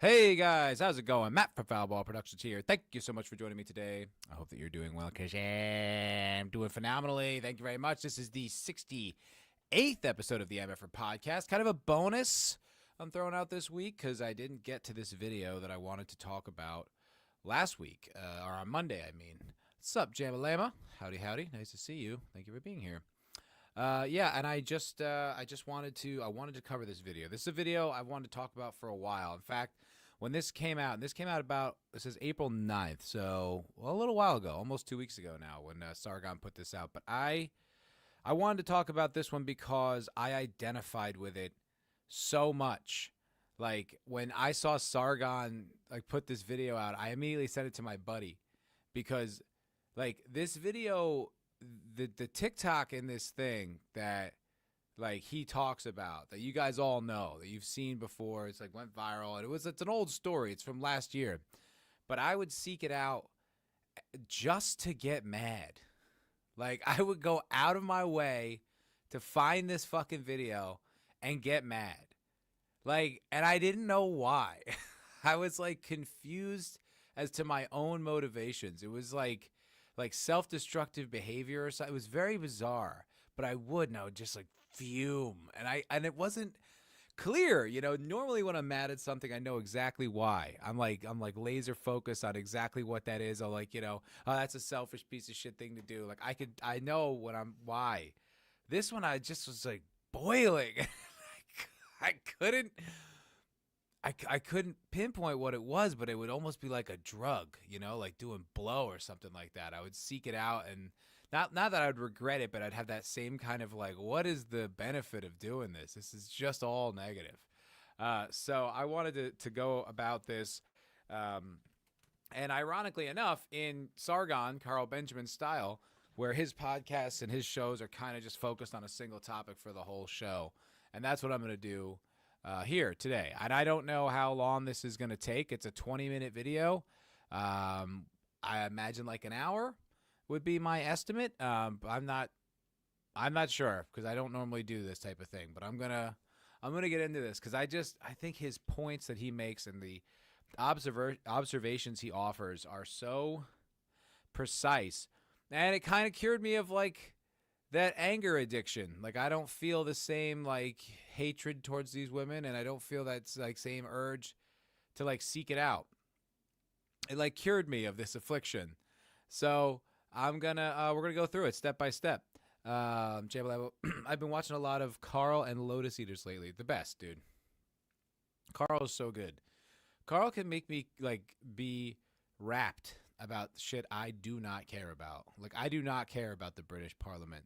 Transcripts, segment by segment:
Hey guys, how's it going? Matt from Foulball Productions here. Thank you so much for joining me today. I hope that you're doing well because I'm doing phenomenally. Thank you very much. This is the 68th episode of the MFer Podcast. Kind of a bonus I'm throwing out this week because I didn't get to this video that I wanted to talk about last week, or on Monday, I mean. What's up, Jamalama? Howdy, howdy. Nice to see you. Thank you for being here. Yeah, and I wanted to cover this video. This is a video I wanted to talk about for a while. In fact, when this came out, this is April 9th, so a little while ago, almost 2 weeks ago now, when Sargon put this out. But I wanted to talk about this one because I identified with it so much. Like, when I saw Sargon put this video out, I immediately sent it to my buddy because this video, the TikTok in this thing that he talks about, that you guys all know, that you've seen before, it's went viral, and it's an old story, it's from last year, but I would seek it out just to get mad. I would go out of my way to find this fucking video and get mad. And I didn't know why. I was confused as to my own motivations. It was like self-destructive behavior or something. It was very bizarre, but I would just fume, and it wasn't clear. Normally when I'm mad at something, I know exactly why. I'm laser focused on exactly what that is. I'm oh, that's a selfish piece of shit thing to do. I know why. This one, I just was boiling. I couldn't pinpoint what it was, but it would almost be like a drug, doing blow or something like that. I would seek it out, and not that I would regret it, but I'd have that same kind of what is the benefit of doing this? This is just all negative. So I wanted to go about this, and ironically enough, in Sargon, Carl Benjamin style, where his podcasts and his shows are kind of just focused on a single topic for the whole show, and that's what I'm going to do here today. And I don't know how long this is going to take. It's a 20-minute video. I imagine an hour would be my estimate. I'm not sure because I don't normally do this type of thing, but I'm gonna get into this because I think his points that he makes and the observations he offers are so precise, and it kind of cured me of that anger addiction. I don't feel the same hatred towards these women, and I don't feel that same urge to seek it out. It cured me of this affliction. So we're gonna go through it step by step. I've been watching a lot of Carl and Lotus Eaters lately. The best, dude. Carl is so good. Carl can make me be rapt about shit I do not care about. I do not care about the British Parliament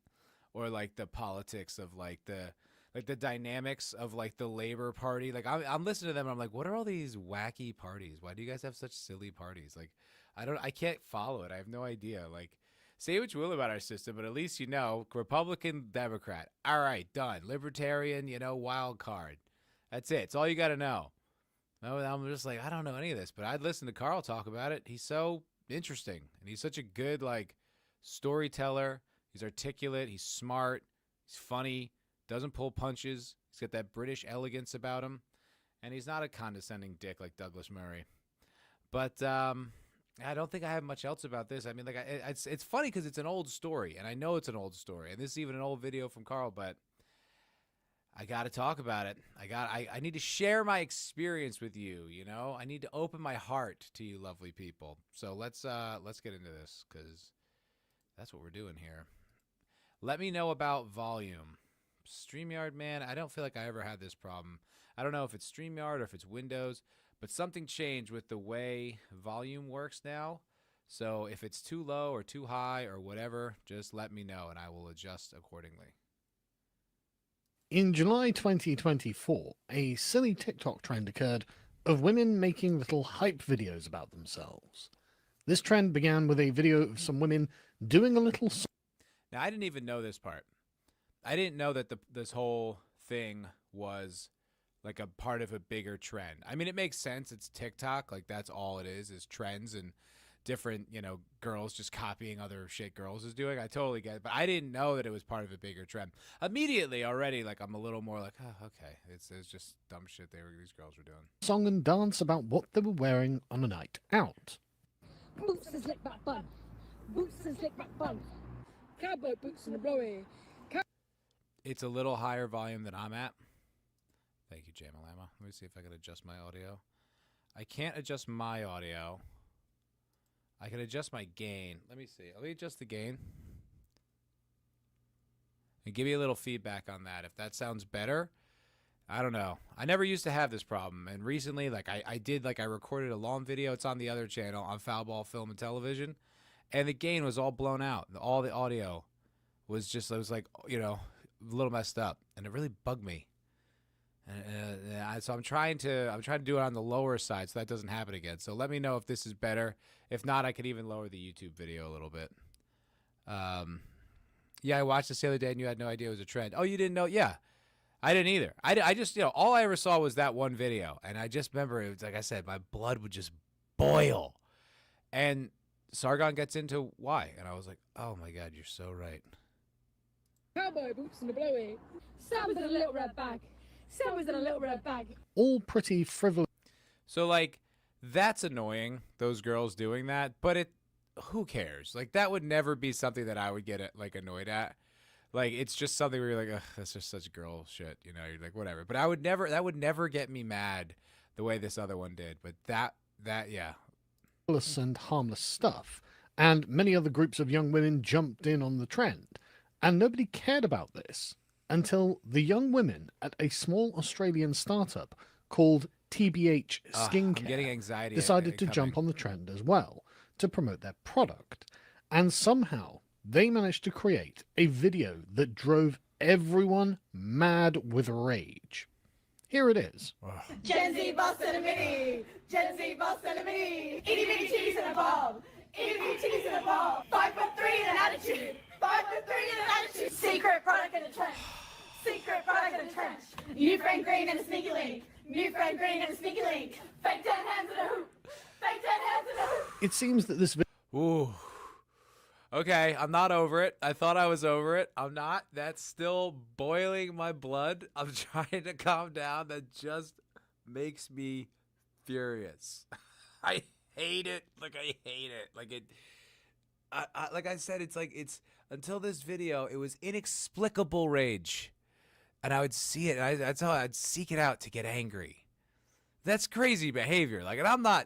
or the politics of the dynamics of the Labour Party. I'm listening to them and I'm what are all these wacky parties? Why do you guys have such silly parties? I can't follow it. I have no idea. Say what you will about our system, but at least Republican, Democrat. All right, done. Libertarian, wild card. That's it. It's all you got to know. No, I'm just I don't know any of this, but I'd listen to Carl talk about it. He's so interesting, and he's such a good storyteller. He's articulate. He's smart. He's funny. Doesn't pull punches. He's got that British elegance about him, and he's not a condescending dick like Douglas Murray. But I don't think I have much else about this. I mean, it's funny because it's an old story, and I know it's an old story, and this is even an old video from Carl, but I got to talk about it. I need to share my experience with you. I need to open my heart to you, lovely people. So let's get into this because that's what we're doing here. Let me know about volume. StreamYard, man, I don't feel like I ever had this problem. I don't know if it's StreamYard or if it's Windows, but something changed with the way volume works now. So if it's too low or too high or whatever, just let me know and I will adjust accordingly. In July 2024, a silly TikTok trend occurred of women making little hype videos about themselves. This trend began with a video of some women doing a little... Now, I didn't even know this part. I didn't know that this whole thing was a part of a bigger trend. I mean, it makes sense. It's TikTok. That's all it is trends. And different, girls just copying other shit girls is doing. I totally get it, but I didn't know that it was part of a bigger trend. Immediately already, like, I'm a little more like, oh, okay, it's just dumb shit these girls were doing. Song and dance about what they were wearing on a night out. Boots and slick back bun. Boots and slick back bun. Cowboy boots and a blowy. It's a little higher volume than I'm at. Thank you, Jamalama. Let me see if I can adjust my audio. I can't adjust my audio. I can adjust my gain. Let me see. Let me adjust the gain. And give me a little feedback on that. If that sounds better, I don't know. I never used to have this problem. And recently, like, I recorded a long video. It's on the other channel on Foul Ball Film and Television. And the gain was all blown out. All the audio was just, it was like, a little messed up. And it really bugged me. So I'm trying to do it on the lower side so that doesn't happen again. So let me know if this is better. If not, I could even lower the YouTube video a little bit. Yeah, I watched this the other day and you had no idea it was a trend. Oh, you didn't know? Yeah, I didn't either. I just, all I ever saw was that one video. And I just remember, it was, like I said, my blood would just boil. And Sargon gets into why. And I was like, oh my God, you're so right. Cowboy boots and a blowy. Sam was in a little red bag. Sam was in a little red bag. All pretty frivolous. So, like, that's annoying, those girls doing that. But who cares? Like, that would never be something that I would get, like, annoyed at. Like, it's just something where you're like, ugh, that's just such girl shit. You're like, whatever. But that would never get me mad the way this other one did. But that, yeah. And harmless stuff. And many other groups of young women jumped in on the trend. And nobody cared about this until the young women at a small Australian startup called TBH I'm getting anxiety decided to jump on the trend as well to promote their product. And somehow they managed to create a video that drove everyone mad with rage. Here it is. Gen Z boss and a mini. Gen Z boss and a mini. Itty bitty cheese and a bomb. Itty bitty cheese and a bomb. 5'3" and an attitude. 5'3" and an attitude. Secret product in a trench. Secret product in a trench. New friend green and a sneaky link. New friend green and a sneaky link. Fake 10 hands in a hoop. Fake 10 hands in a hoop. It seems that this video Ooh. Okay, I'm not over it. I thought I was over it. I'm not. That's still boiling my blood. I'm trying to calm down. That just makes me furious. I hate it. Like, I hate it. Like, like I said, it's until this video, it was inexplicable rage. And I would see it, and that's how I'd seek it out to get angry. That's crazy behavior. Like, and I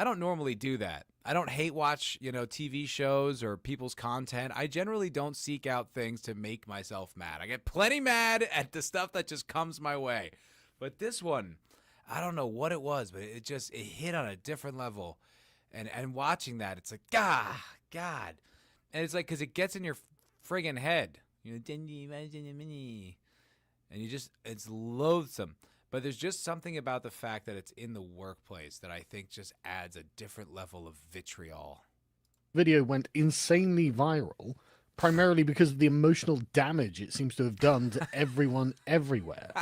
don't normally do that. I don't hate watch, TV shows or people's content. I generally don't seek out things to make myself mad. I get plenty mad at the stuff that just comes my way. But this one, I don't know what it was, but it hit on a different level. And watching that, it's like, God. And it's like, because it gets in your friggin' head. And it's loathsome. But there's just something about the fact that it's in the workplace that I think just adds a different level of vitriol. Video went insanely viral, primarily because of the emotional damage it seems to have done to everyone everywhere.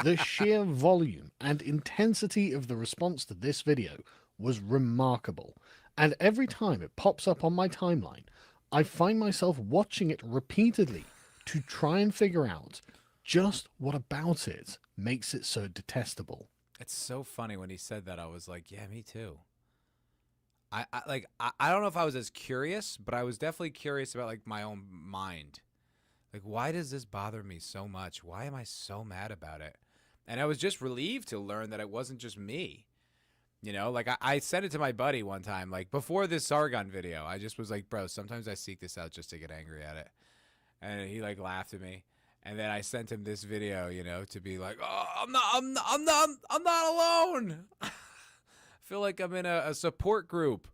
The sheer volume and intensity of the response to this video was remarkable. And every time it pops up on my timeline, I find myself watching it repeatedly to try and figure out just what about it makes it so detestable. It's so funny when he said that. I was like, yeah, me too. I don't know if I was as curious, but I was definitely curious about, like, my own mind. Like, why does this bother me so much? Why am I so mad about it? And I was just relieved to learn that it wasn't just me. Like, I sent it to my buddy one time, like, before this Sargon video. I just was like, bro, sometimes I seek this out just to get angry at it. And he, like, laughed at me. And then I sent him this video, to be like, oh, I'm not alone. I feel like I'm in a support group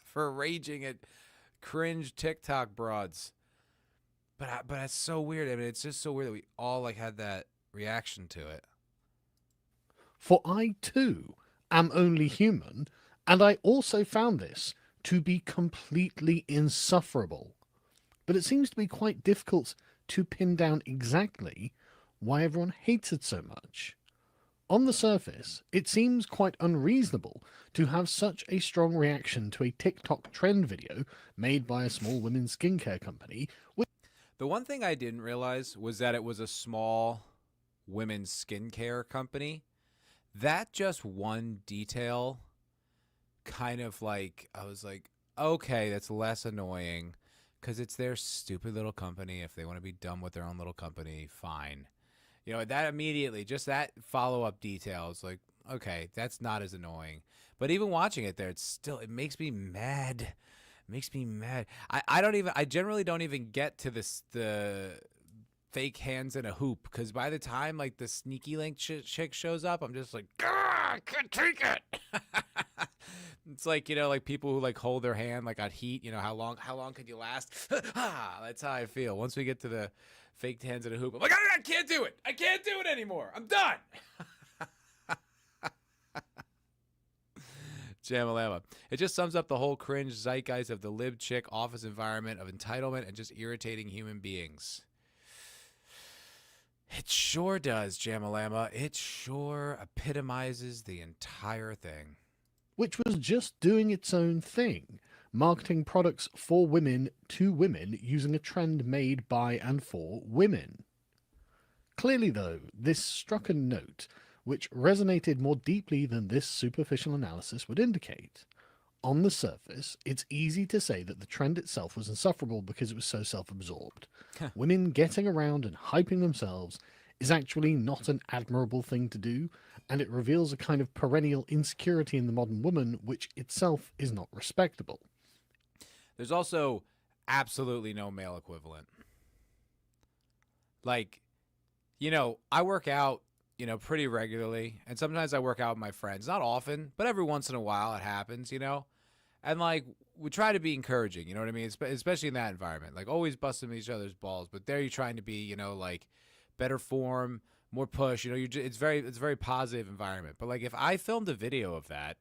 for raging at cringe TikTok broads. But it's so weird. I mean, it's just so weird that we all, like, had that reaction to it. For I too am only human, and I also found this to be completely insufferable. But it seems to be quite difficult to pin down exactly why everyone hates it so much. On the surface, it seems quite unreasonable to have such a strong reaction to a TikTok trend video made by a small women's skincare company. The one thing I didn't realize was that it was a small women's skincare company. That just one detail kind of like, I was like, okay, that's less annoying because it's their stupid little company. If they want to be dumb with their own little company, fine. You know, that immediately, just that follow-up detail is like, okay, that's not as annoying. But even watching it there, it makes me mad. It makes me mad. I generally don't even get to the fake hands in a hoop because by the time like the sneaky link chick shows up, I'm just like, I can't take it. It's like, you know, like people who like hold their hand like on heat, you know, how long could you last? That's how I feel. Once we get to the fake hands in a hoop, I'm like, I can't do it. I can't do it anymore. I'm done. Jamalama. It just sums up the whole cringe zeitgeist of the lib chick office environment of entitlement and just irritating human beings. It sure does, Jamalama. It sure epitomizes the entire thing. Which was just doing its own thing, marketing products for women to women using a trend made by and for women. Clearly, though, this struck a note which resonated more deeply than this superficial analysis would indicate. On the surface, it's easy to say that the trend itself was insufferable because it was so self-absorbed. Women getting around and hyping themselves is actually not an admirable thing to do, and it reveals a kind of perennial insecurity in the modern woman, which itself is not respectable. There's also absolutely no male equivalent. Like, you know, I work out, you know, pretty regularly, and sometimes I work out with my friends. Not often, but every once in a while it happens, you know? And, like, we try to be encouraging, you know what I mean? Especially in that environment. Like, always busting each other's balls, but there you're trying to be, you know, like, better form, more push, you know, it's a very positive environment. But like if I filmed a video of that,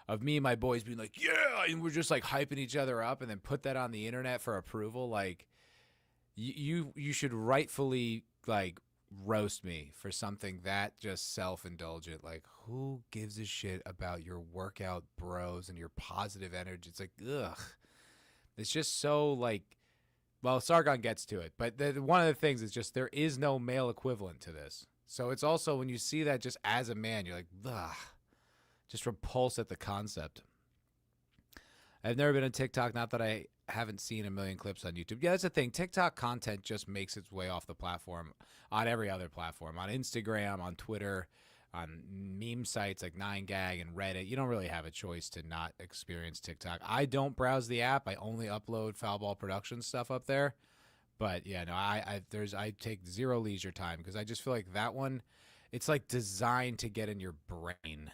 of me and my boys being like, yeah, and we're just like hyping each other up and then put that on the internet for approval, like you should rightfully like roast me for something that just self-indulgent. Like who gives a shit about your workout bros and your positive energy? It's like, ugh. It's just so like, well, Sargon gets to it, but one of the things is just there is no male equivalent to this. So it's also when you see that just as a man, you're like, ugh, just repulsed at the concept. I've never been on TikTok, not that I haven't seen a million clips on YouTube. Yeah, that's the thing. TikTok content just makes its way off the platform on every other platform, on Instagram, on Twitter, on meme sites like 9gag and Reddit. You don't really have a choice to not experience TikTok. I don't browse the app. I only upload Foulball Productions stuff up there. But yeah, no, I take zero leisure time because I just feel like that one, it's like designed to get in your brain.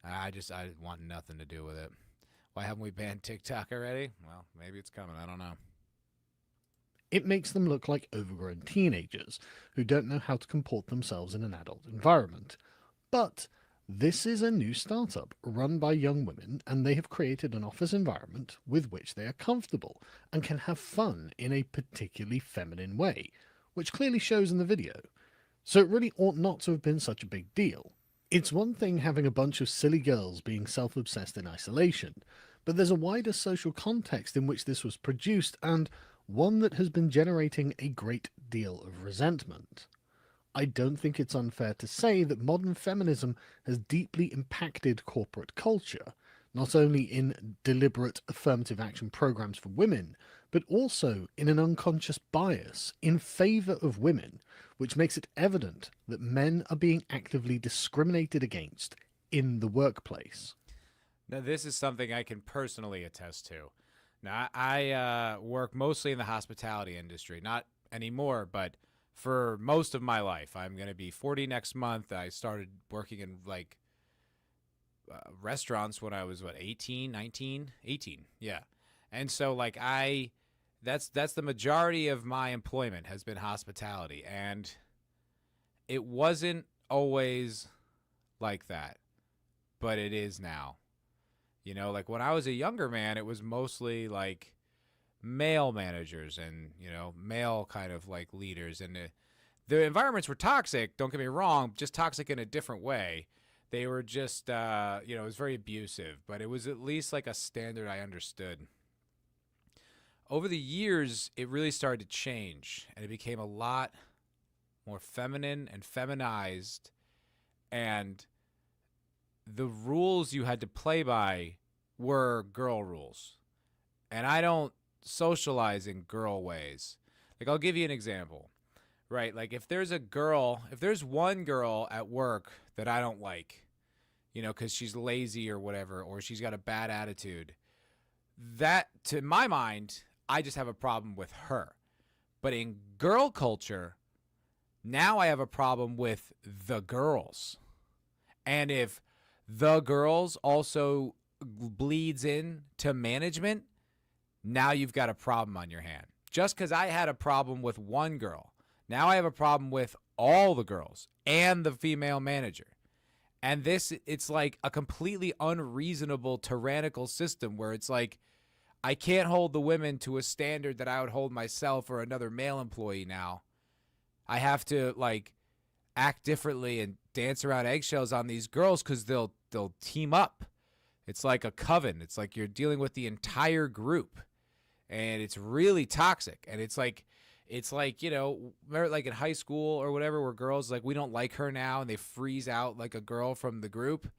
I want nothing to do with it. Why haven't we banned TikTok already? Well, maybe it's coming. I don't know. It makes them look like overgrown teenagers who don't know how to comport themselves in an adult environment. But this is a new startup run by young women, and they have created an office environment with which they are comfortable and can have fun in a particularly feminine way, which clearly shows in the video. So it really ought not to have been such a big deal. It's one thing having a bunch of silly girls being self-obsessed in isolation, but there's a wider social context in which this was produced, and one that has been generating a great deal of resentment. I don't think it's unfair to say that modern feminism has deeply impacted corporate culture, not only in deliberate affirmative action programs for women, but also in an unconscious bias in favour of women, which makes it evident that men are being actively discriminated against in the workplace. Now, this is something I can personally attest to. Now, I work mostly in the hospitality industry, not anymore, but for most of my life. I'm going to be 40 next month. I started working in like restaurants when I was 18, 19, 18. Yeah. And so like that's the majority of my employment has been hospitality, and it wasn't always like that, but it is now. You know, like when I was a younger man, it was mostly like male managers and, you know, male kind of like leaders, and the environments were toxic, don't get me wrong, just toxic in a different way. They were just, it was very abusive, but it was at least like a standard I understood. Over the years, it really started to change, and it became a lot more feminine and feminized, and the rules you had to play by were girl rules. And I don't socialize in girl ways. Like, I'll give you an example, right? Like, if there's one girl at work that I don't like, because she's lazy or whatever, or she's got a bad attitude, that, to my mind, I just have a problem with her. But in girl culture, now I have a problem with the girls. And if the girls also bleeds in to management, now you've got a problem on your hand. Just because I had a problem with one girl, now I have a problem with all the girls and the female manager. And it's like a completely unreasonable, tyrannical system where it's like, I can't hold the women to a standard that I would hold myself or another male employee now. I have to like act differently and dance around eggshells on these girls because they'll team up. It's like a coven. It's like you're dealing with the entire group, and it's really toxic. And it's like remember like in high school or whatever, where girls like, we don't like her now, and they freeze out like a girl from the group.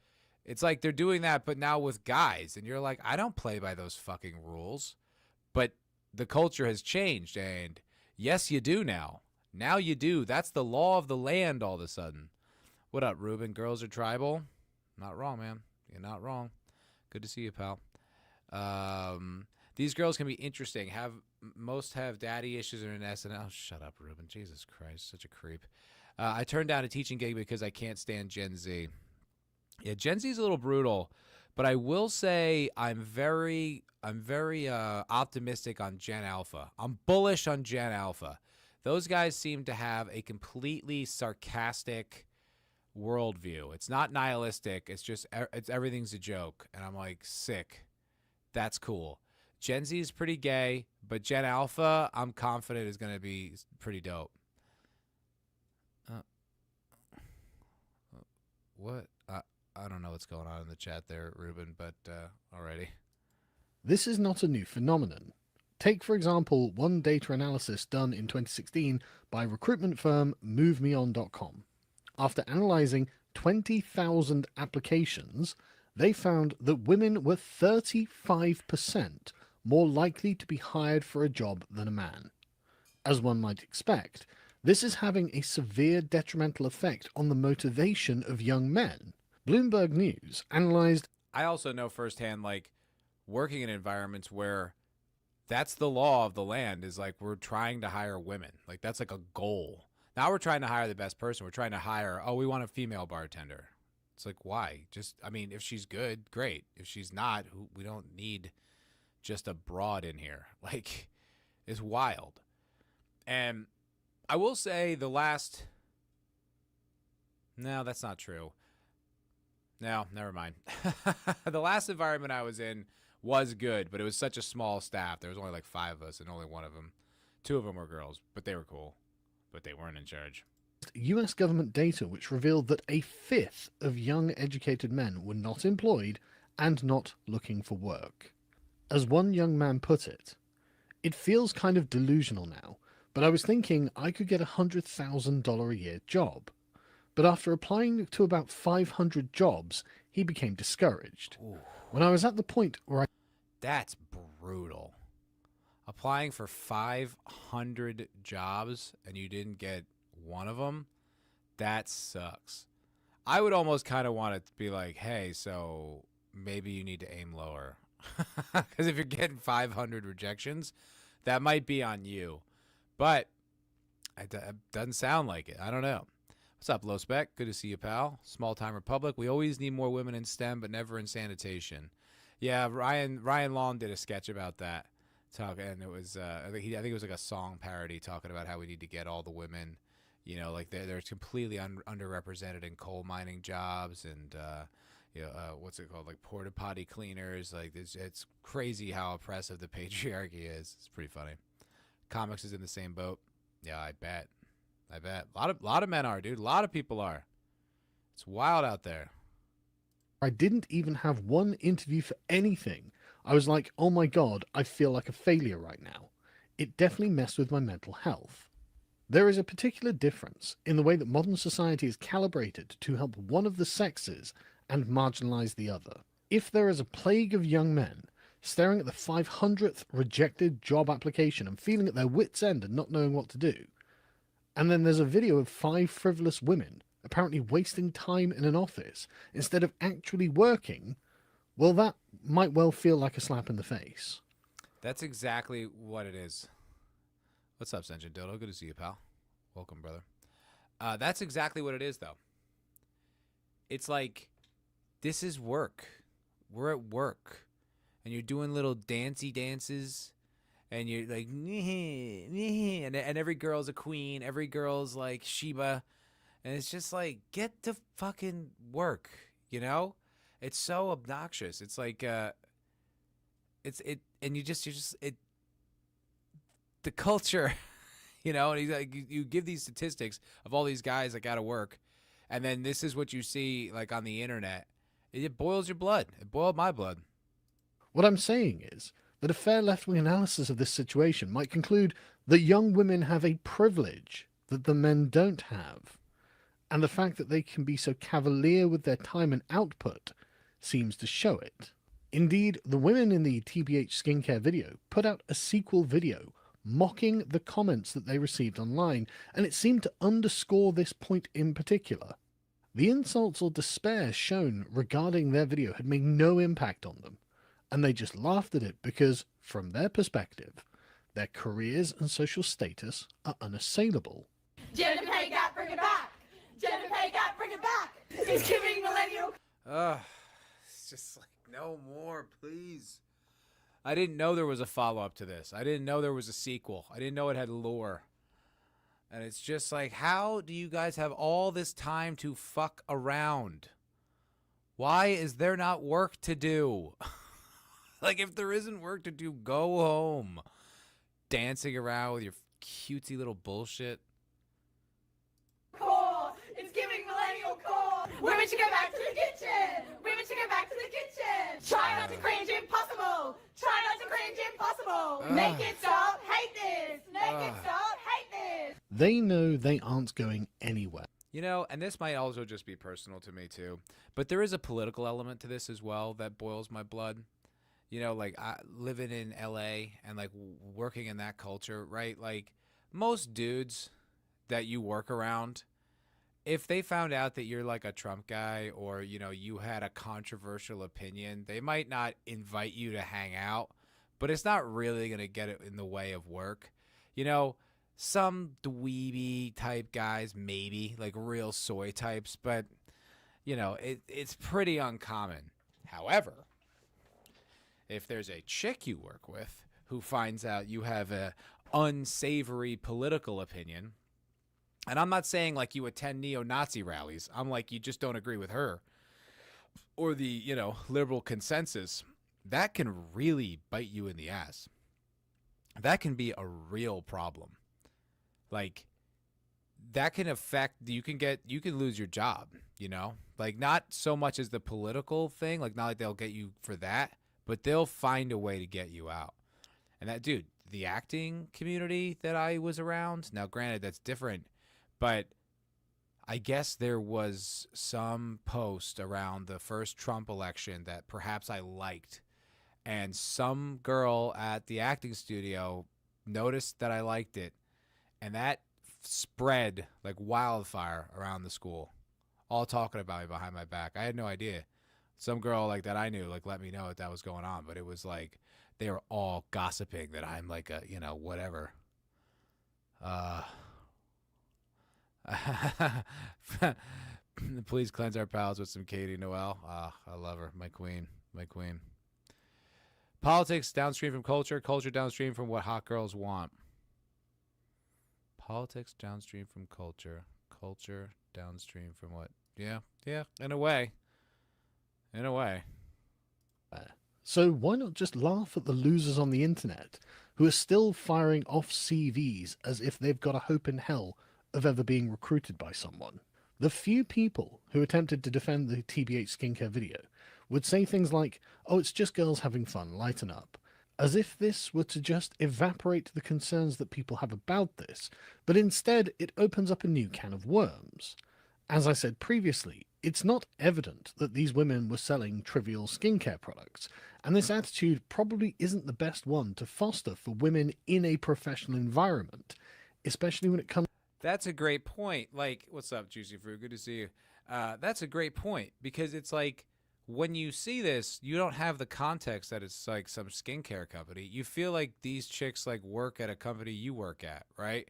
It's like they're doing that, but now with guys, and you're like, I don't play by those fucking rules. But the culture has changed, and yes, you do now. Now you do. That's the law of the land all of a sudden. What up, Ruben? Girls are tribal? Not wrong, man. You're not wrong. Good to see you, pal. These girls can be interesting. Most have daddy issues or an SNL. Oh, shut up, Ruben. Jesus Christ, such a creep. I turned down a teaching gig because I can't stand Gen Z. Yeah, Gen Z is a little brutal, but I will say I'm very optimistic on Gen Alpha. I'm bullish on Gen Alpha. Those guys seem to have a completely sarcastic worldview. It's not nihilistic. It's just everything's a joke, and I'm like, sick. That's cool. Gen Z is pretty gay, but Gen Alpha, I'm confident, is going to be pretty dope. What? I don't know what's going on in the chat there, Ruben, but alrighty. This is not a new phenomenon. Take, for example, one data analysis done in 2016 by recruitment firm MoveMeOn.com. After analyzing 20,000 applications, they found that women were 35% more likely to be hired for a job than a man. As one might expect, this is having a severe detrimental effect on the motivation of young men. Bloomberg News analyzed... I also know firsthand, like, working in environments where that's the law of the land, is like, we're trying to hire women. Like, that's like a goal. Now we're trying to hire the best person. We're trying to hire, we want a female bartender. It's like, why? If she's good, great. If she's not, we don't need just a broad in here. Like, it's wild. And I will say no, that's not true. No, never mind. The last environment I was in was good, but it was such a small staff. There was only like 5 of us, and only one of them. 2 of them were girls, but they were cool. But they weren't in charge. US government data which revealed that a fifth of young educated men were not employed and not looking for work. As one young man put it feels kind of delusional now, but I was thinking I could get $100,000 a year job. But after applying to about 500 jobs, he became discouraged. Ooh. When I was at the point where That's brutal. Applying for 500 jobs and you didn't get one of them, that sucks. I would almost kind of want it to be like, hey, so maybe you need to aim lower. Because if you're getting 500 rejections, that might be on you. But it doesn't sound like it. I don't know. What's up, Low Spec? Good to see you, pal. Small time republic. We always need more women in STEM, but never in sanitation. Yeah, Ryan Long did a sketch about that. And it was I think it was like a song parody talking about how we need to get all the women, like they're completely underrepresented in coal mining jobs and what's it called, like porta potty cleaners. Like it's crazy how oppressive the patriarchy is. It's pretty funny. Comics is in the same boat. Yeah, I bet. A lot of men are, dude. A lot of people are. It's wild out there. I didn't even have one interview for anything. I was like, oh my god, I feel like a failure right now. It definitely messed with my mental health. There is a particular difference in the way that modern society is calibrated to help one of the sexes and marginalize the other. If there is a plague of young men staring at the 500th rejected job application and feeling at their wits' end and not knowing what to do, and then there's a video of 5 frivolous women apparently wasting time in an office instead of actually working, well, that might well feel like a slap in the face. That's exactly what it is. What's up, Senjin Dodo? Good to see you, pal. Welcome, brother. That's exactly what it is, though. It's like, this is work. We're at work. And you're doing little dancey dances. And you're like, and every girl's a queen. Every girl's like Sheba. And it's just like, get to fucking work, you know? It's so obnoxious. It's like, and the culture, you know, and he's like, you give these statistics of all these guys that got to work, and then this is what you see like on the internet. It boils your blood. It boiled my blood. What I'm saying is that a fair left-wing analysis of this situation might conclude that young women have a privilege that the men don't have, and the fact that they can be so cavalier with their time and output seems to show it. Indeed, the women in the TBH skincare video put out a sequel video mocking the comments that they received online, and it seemed to underscore this point in particular. The insults or despair shown regarding their video had made no impact on them, and they just laughed at it because, from their perspective, their careers and social status are unassailable. Gender pay gap, bring it back. Gender pay gap, bring it back. It's giving millennial. It's just like, no more, please. I didn't know there was a follow-up to this. I didn't know there was a sequel. I didn't know it had lore. And it's just like, how do you guys have all this time to fuck around? Why is there not work to do? Like, if there isn't work to do, go home. Dancing around with your cutesy little bullshit. Core. It's giving millennial core. Women should go back to the kitchen. Women should go back to the kitchen. Try not to cringe, impossible. Try not to cringe, impossible. Make it stop, hate this. Make it stop, hate this. They know they aren't going anywhere. You know, and this might also just be personal to me too, but there is a political element to this as well that boils my blood. You know, like living in LA and like working in that culture, right? Like most dudes that you work around, if they found out that you're like a Trump guy or, you know, you had a controversial opinion, they might not invite you to hang out, but it's not really going to get it in the way of work. You know, some dweeby type guys, maybe like real soy types, but you know, it's pretty uncommon. However, if there's a chick you work with who finds out you have a unsavory political opinion, and I'm not saying like you attend neo-Nazi rallies, I'm like you just don't agree with her or the, you know, liberal consensus, that can really bite you in the ass. That can be a real problem. Like that can affect, you can lose your job, you know, like not so much as the political thing, like not like they'll get you for that, but they'll find a way to get you out. And that, dude, the acting community that I was around, now granted that's different, but I guess there was some post around the first Trump election that perhaps I liked, and some girl at the acting studio noticed that I liked it, and that spread like wildfire around the school, all talking about me behind my back. I had no idea. Some girl like that I knew like let me know that was going on, but it was like they were all gossiping that I'm like a, you know, whatever. Please cleanse our pals with some Katie Noel. I love her, my queen, my queen. Politics downstream from culture, culture downstream from what hot girls want. Politics downstream from culture, culture downstream from what? Yeah, in a way. In a way. So why not just laugh at the losers on the internet who are still firing off CVs as if they've got a hope in hell of ever being recruited by someone? The few people who attempted to defend the TBH skincare video would say things like, "Oh, it's just girls having fun, lighten up," as if this were to just evaporate the concerns that people have about this, but instead it opens up a new can of worms. As I said previously, it's not evident that these women were selling trivial skincare products, and this attitude probably isn't the best one to foster for women in a professional environment, especially when it comes. That's a great point. Like, what's up, Juicy Fruit? Good to see you. That's a great point, because it's like when you see this, you don't have the context that it's like some skincare company. You feel like these chicks like work at a company you work at, right?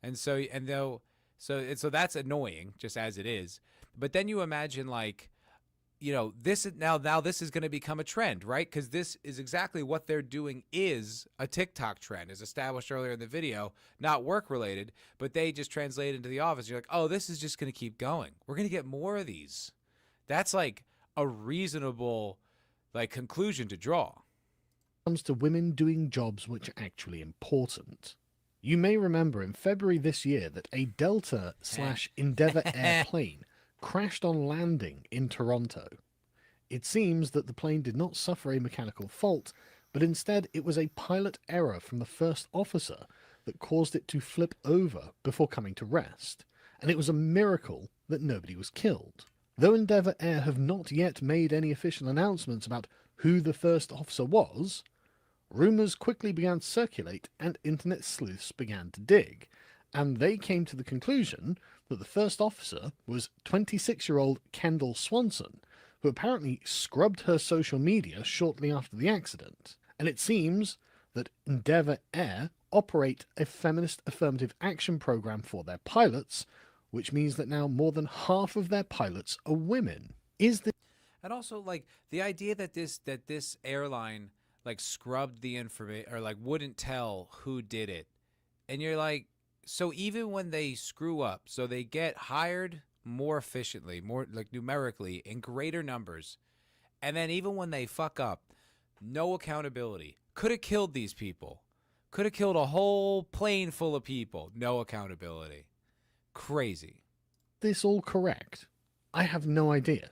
And so so that's annoying just as it is. But then you imagine like, this is now this is going to become a trend, right? Because this is exactly what they're doing, is a TikTok trend, as established earlier in the video, not work related, but they just translate into the office. You're like, oh, this is just going to keep going. We're going to get more of these. That's like a reasonable like conclusion to draw. Comes to women doing jobs which are actually important. You may remember in February this year that a Delta/Endeavour airplane crashed on landing in Toronto. It seems that the plane did not suffer a mechanical fault, but instead it was a pilot error from the first officer that caused it to flip over before coming to rest, and it was a miracle that nobody was killed. Though Endeavour Air have not yet made any official announcements about who the first officer was, rumours quickly began to circulate and internet sleuths began to dig, and they came to the conclusion that the first officer was 26-year-old Kendall Swanson, who apparently scrubbed her social media shortly after the accident. And it seems that Endeavour Air operate a feminist affirmative action program for their pilots, which means that now more than half of their pilots are women. Is this... And also like the idea that this airline like scrubbed the information or like wouldn't tell who did it. And you're like, so even when they screw up, so they get hired more efficiently, more like numerically in greater numbers. And then even when they fuck up, no accountability. Could have killed these people. Could have killed a whole plane full of people. No accountability. Crazy. This all correct? I have no idea.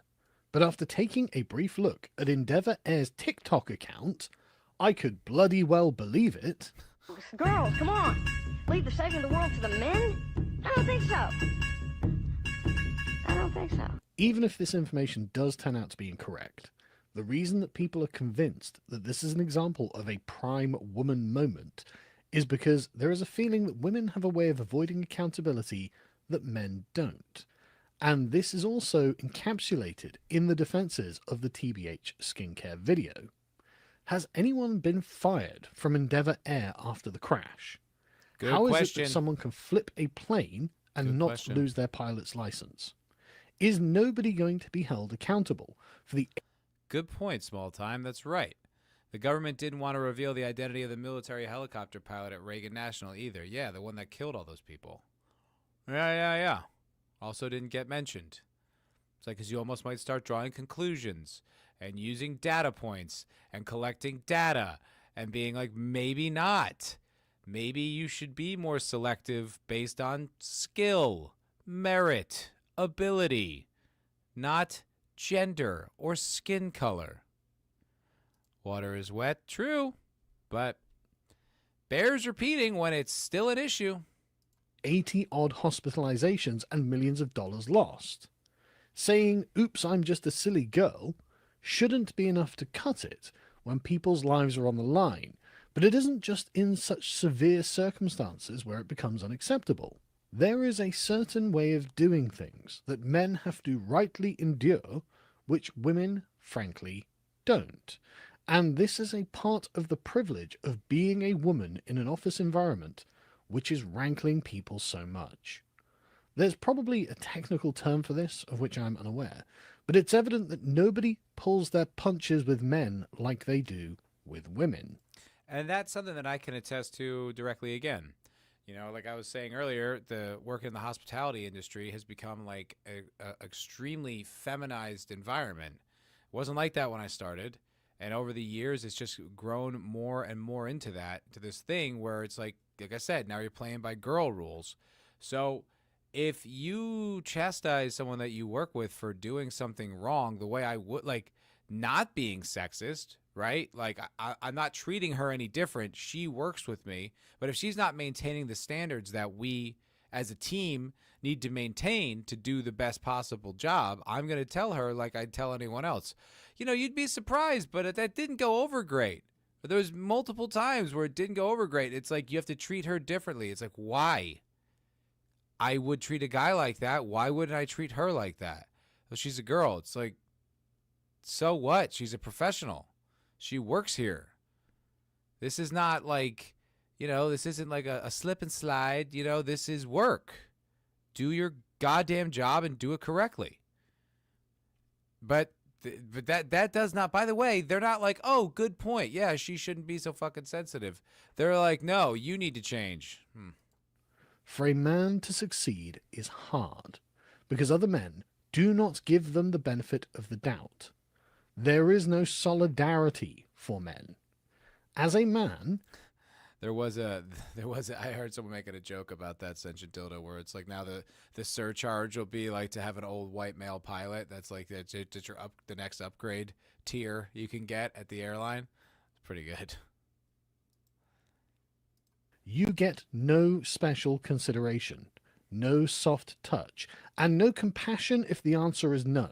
But after taking a brief look at Endeavour Air's TikTok account, I could bloody well believe it. Girls, come on. Leave the saving the world to the men? I don't think so. I don't think so. Even if this information does turn out to be incorrect, the reason that people are convinced that this is an example of a prime woman moment is because there is a feeling that women have a way of avoiding accountability that men don't. And this is also encapsulated in the defenses of the TBH skincare video. Has anyone been fired from Endeavour Air after the crash? Good How question. is it that someone can flip a plane and Good not question. lose their pilot's license? Is nobody going to be held accountable for the... Good point, small time. That's right. The government didn't want to reveal the identity of the military helicopter pilot at Reagan National either. Yeah, the one that killed all those people. Yeah. Also didn't get mentioned. It's like, because you almost might start drawing conclusions and using data points and collecting data and being like, maybe not. Maybe you should be more selective based on skill, merit, ability, not gender or skin color. Water is wet, true, but bears repeating when it's still an issue. 80-odd hospitalizations and millions of dollars lost. Saying, oops, I'm just a silly girl, shouldn't be enough to cut it when people's lives are on the line, but it isn't just in such severe circumstances where it becomes unacceptable. There is a certain way of doing things that men have to rightly endure, which women, frankly, don't. And this is a part of the privilege of being a woman in an office environment which is rankling people so much. There's probably a technical term for this, of which I'm unaware, but it's evident that nobody pulls their punches with men like they do with women. And that's something that I can attest to directly again. You know, like I was saying earlier, the work in the hospitality industry has become like a extremely feminized environment. It wasn't like that when I started. And over the years, it's just grown more and more into that, to this thing where it's like I said, now you're playing by girl rules. So if you chastise someone that you work with for doing something wrong, the way I would, like, not being sexist, right? Like I'm not treating her any different. She works with me, but if she's not maintaining the standards that we as a team need to maintain to do the best possible job, I'm going to tell her like I'd tell anyone else. You know, you'd be surprised, but that didn't go over great. There was multiple times where it didn't go over great. It's like you have to treat her differently. It's like, why? I would treat a guy like that. Why wouldn't I treat her like that? Well, she's a girl. It's like, so what? She's a professional. She works here. This is not like, you know, this isn't like a slip and slide. You know, this is work. Do your goddamn job and do it correctly. But that does not, by the way, they're not like, oh, good point. Yeah, she shouldn't be so fucking sensitive. They're like, no, you need to change. For a man to succeed is hard because other men do not give them the benefit of the doubt. There is no solidarity for men. As a man, I heard someone making a joke about that sentient dildo where it's like now the surcharge will be like to have an old white male pilot. That's like that's the next upgrade tier you can get at the airline. It's pretty good. you get no special consideration, no soft touch, and no compassion if the answer is no.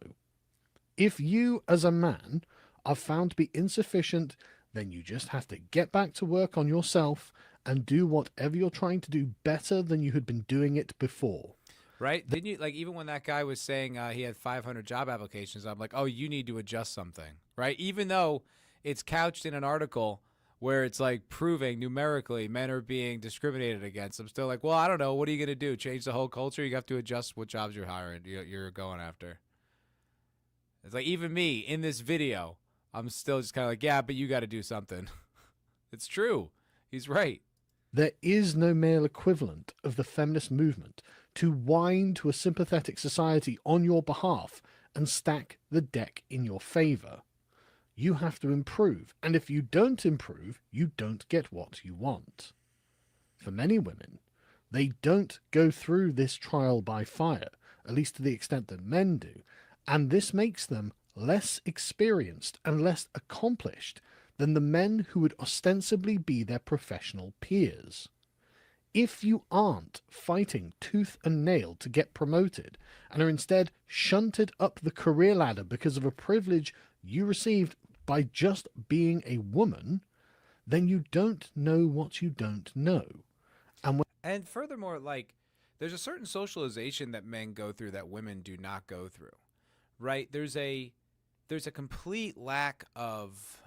If you, as a man, are found to be insufficient, then you just have to get back to work on yourself and do whatever you're trying to do better than you had been doing it before. Right? Didn't you, like, even when that guy was saying he had 500 job applications, I'm like, oh, you need to adjust something, right? Even though it's couched in an article where it's like proving numerically men are being discriminated against, I'm still like, well, I don't know. What are you going to do? Change the whole culture? You have to adjust what jobs you're hiring, you're going after. It's like, even me in this video, I'm still just kind of like, yeah, but you got to do something. It's true. He's right. There is no male equivalent of the feminist movement to whine to a sympathetic society on your behalf and stack the deck in your favour. You have to improve, and if you don't improve, you don't get what you want. For many women, they don't go through this trial by fire, at least to the extent that men do, and this makes them less experienced and less accomplished than the men who would ostensibly be their professional peers. If you aren't fighting tooth and nail to get promoted and are instead shunted up the career ladder because of a privilege you received by just being a woman, then you don't know what you don't know. And furthermore, like, there's a certain socialization that men go through that women do not go through, right? There's a complete lack of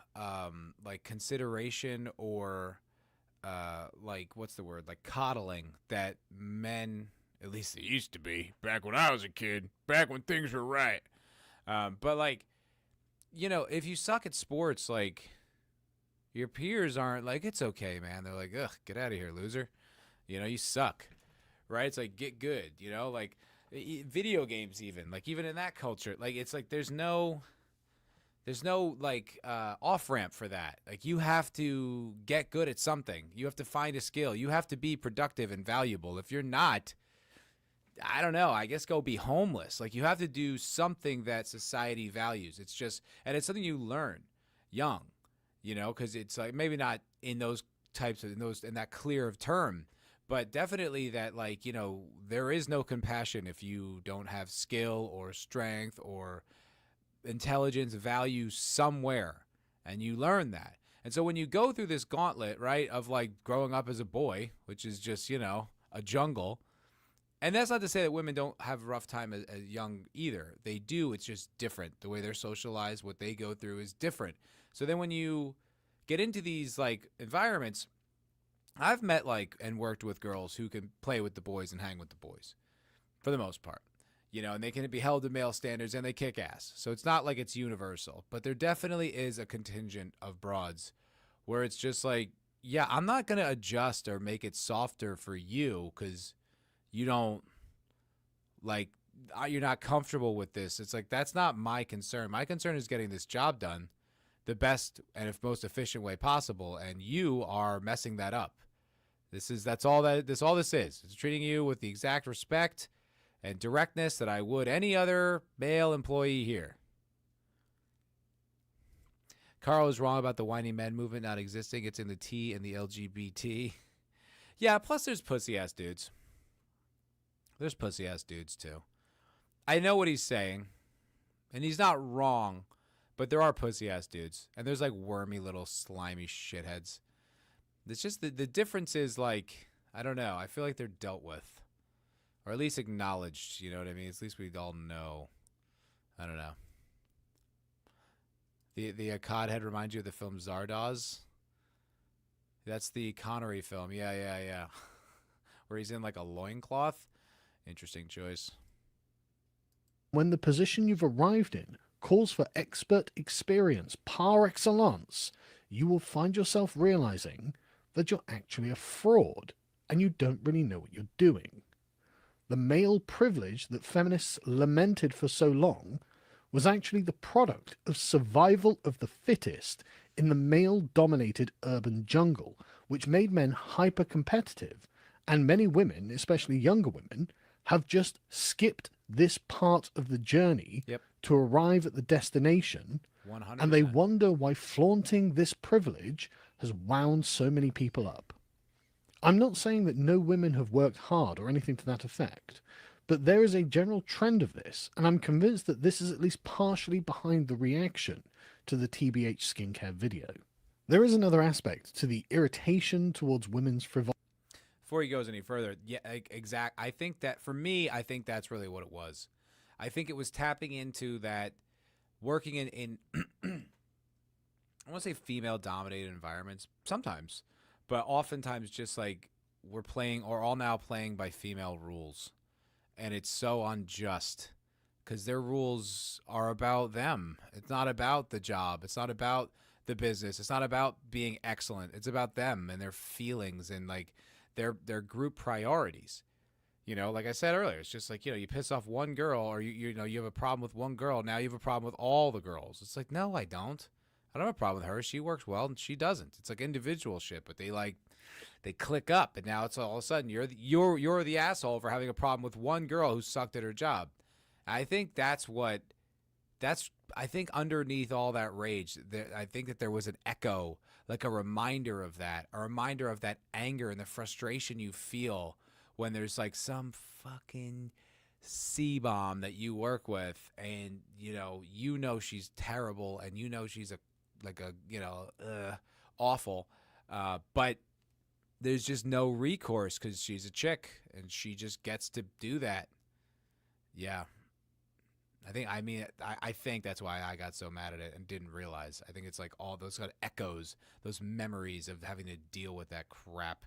like consideration or like, what's the word, like coddling that men, at least they used to be back when I was a kid, back when things were right. But like, you know, if you suck at sports, like, your peers aren't like, it's okay, man. They're like, ugh, get out of here, loser. You know, you suck, right? It's like, get good, you know, like video games, even in that culture, like, it's like there's no like off ramp for that. Like, you have to get good at something. You have to find a skill. You have to be productive and valuable. If you're not, I don't know, I guess go be homeless. Like, you have to do something that society values. It's just, and it's something you learn young, you know, because it's like maybe not in those types of, in that clear of term, but definitely that, like, you know, there is no compassion if you don't have skill or strength or intelligence, value somewhere, and you learn that. And so when you go through this gauntlet, right, of like growing up as a boy, which is just, you know, a jungle. And that's not to say that women don't have a rough time as young either. They do. It's just different. The way they're socialized, what they go through is different. So then when you get into these like environments, I've met like and worked with girls who can play with the boys and hang with the boys for the most part, you know, and they can be held to male standards and they kick ass. So it's not like it's universal, but there definitely is a contingent of broads where it's just like, yeah, I'm not going to adjust or make it softer for you because you don't like, you're not comfortable with this. It's like, that's not my concern. My concern is getting this job done the best and if most efficient way possible. And you are messing that up. That's all this is. It's treating you with the exact respect and directness that I would any other male employee here. Carl is wrong about the whiny men movement not existing. It's in the T and the LGBT. Yeah, plus there's pussy-ass dudes. There's pussy-ass dudes, too. I know what he's saying, and he's not wrong, but there are pussy-ass dudes, and there's, like, wormy little slimy shitheads. It's just the difference is, like, I don't know. I feel like they're dealt with, or at least acknowledged, you know what I mean? At least we all know. I don't know. The cod head reminds you of the film Zardoz? That's the Connery film. Yeah. Where he's in like a loincloth. Interesting choice. When the position you've arrived in calls for expert experience par excellence, you will find yourself realizing that you're actually a fraud and you don't really know what you're doing. The male privilege that feminists lamented for so long was actually the product of survival of the fittest in the male-dominated urban jungle, which made men hyper-competitive, and many women, especially younger women, have just skipped this part of the journey to arrive at the destination, 100%. and they wonder why flaunting this privilege has wound so many people up. I'm not saying that no women have worked hard or anything to that effect, but there is a general trend of this, and I'm convinced that this is at least partially behind the reaction to the TBH skincare video. There is another aspect to the irritation towards women's frivolity. Before he goes any further, yeah, exact. I think that for me, I think that's really what it was. I think it was tapping into that working in I want to say female-dominated environments sometimes, but oftentimes just like we're playing or all now playing by female rules. And it's so unjust because their rules are about them. It's not about the job. It's not about the business. It's not about being excellent. It's about them and their feelings and like their group priorities. You know, like I said earlier, it's just like, you know, you piss off one girl or you know, you have a problem with one girl. Now you have a problem with all the girls. It's like, no, I don't. I don't have a problem with her. She works well and she doesn't. It's like individual shit, but they click up, and now it's all of a sudden you're the asshole for having a problem with one girl who sucked at her job. I think I think underneath all that rage, I think that there was an echo, like a reminder of that anger and the frustration you feel when there's like some fucking C-bomb that you work with, and you know she's terrible, and you know she's awful, but there's just no recourse because she's a chick and she just gets to do that. Yeah. I think that's why I got so mad at it and didn't realize. I think it's like all those kind of echoes, those memories of having to deal with that crap.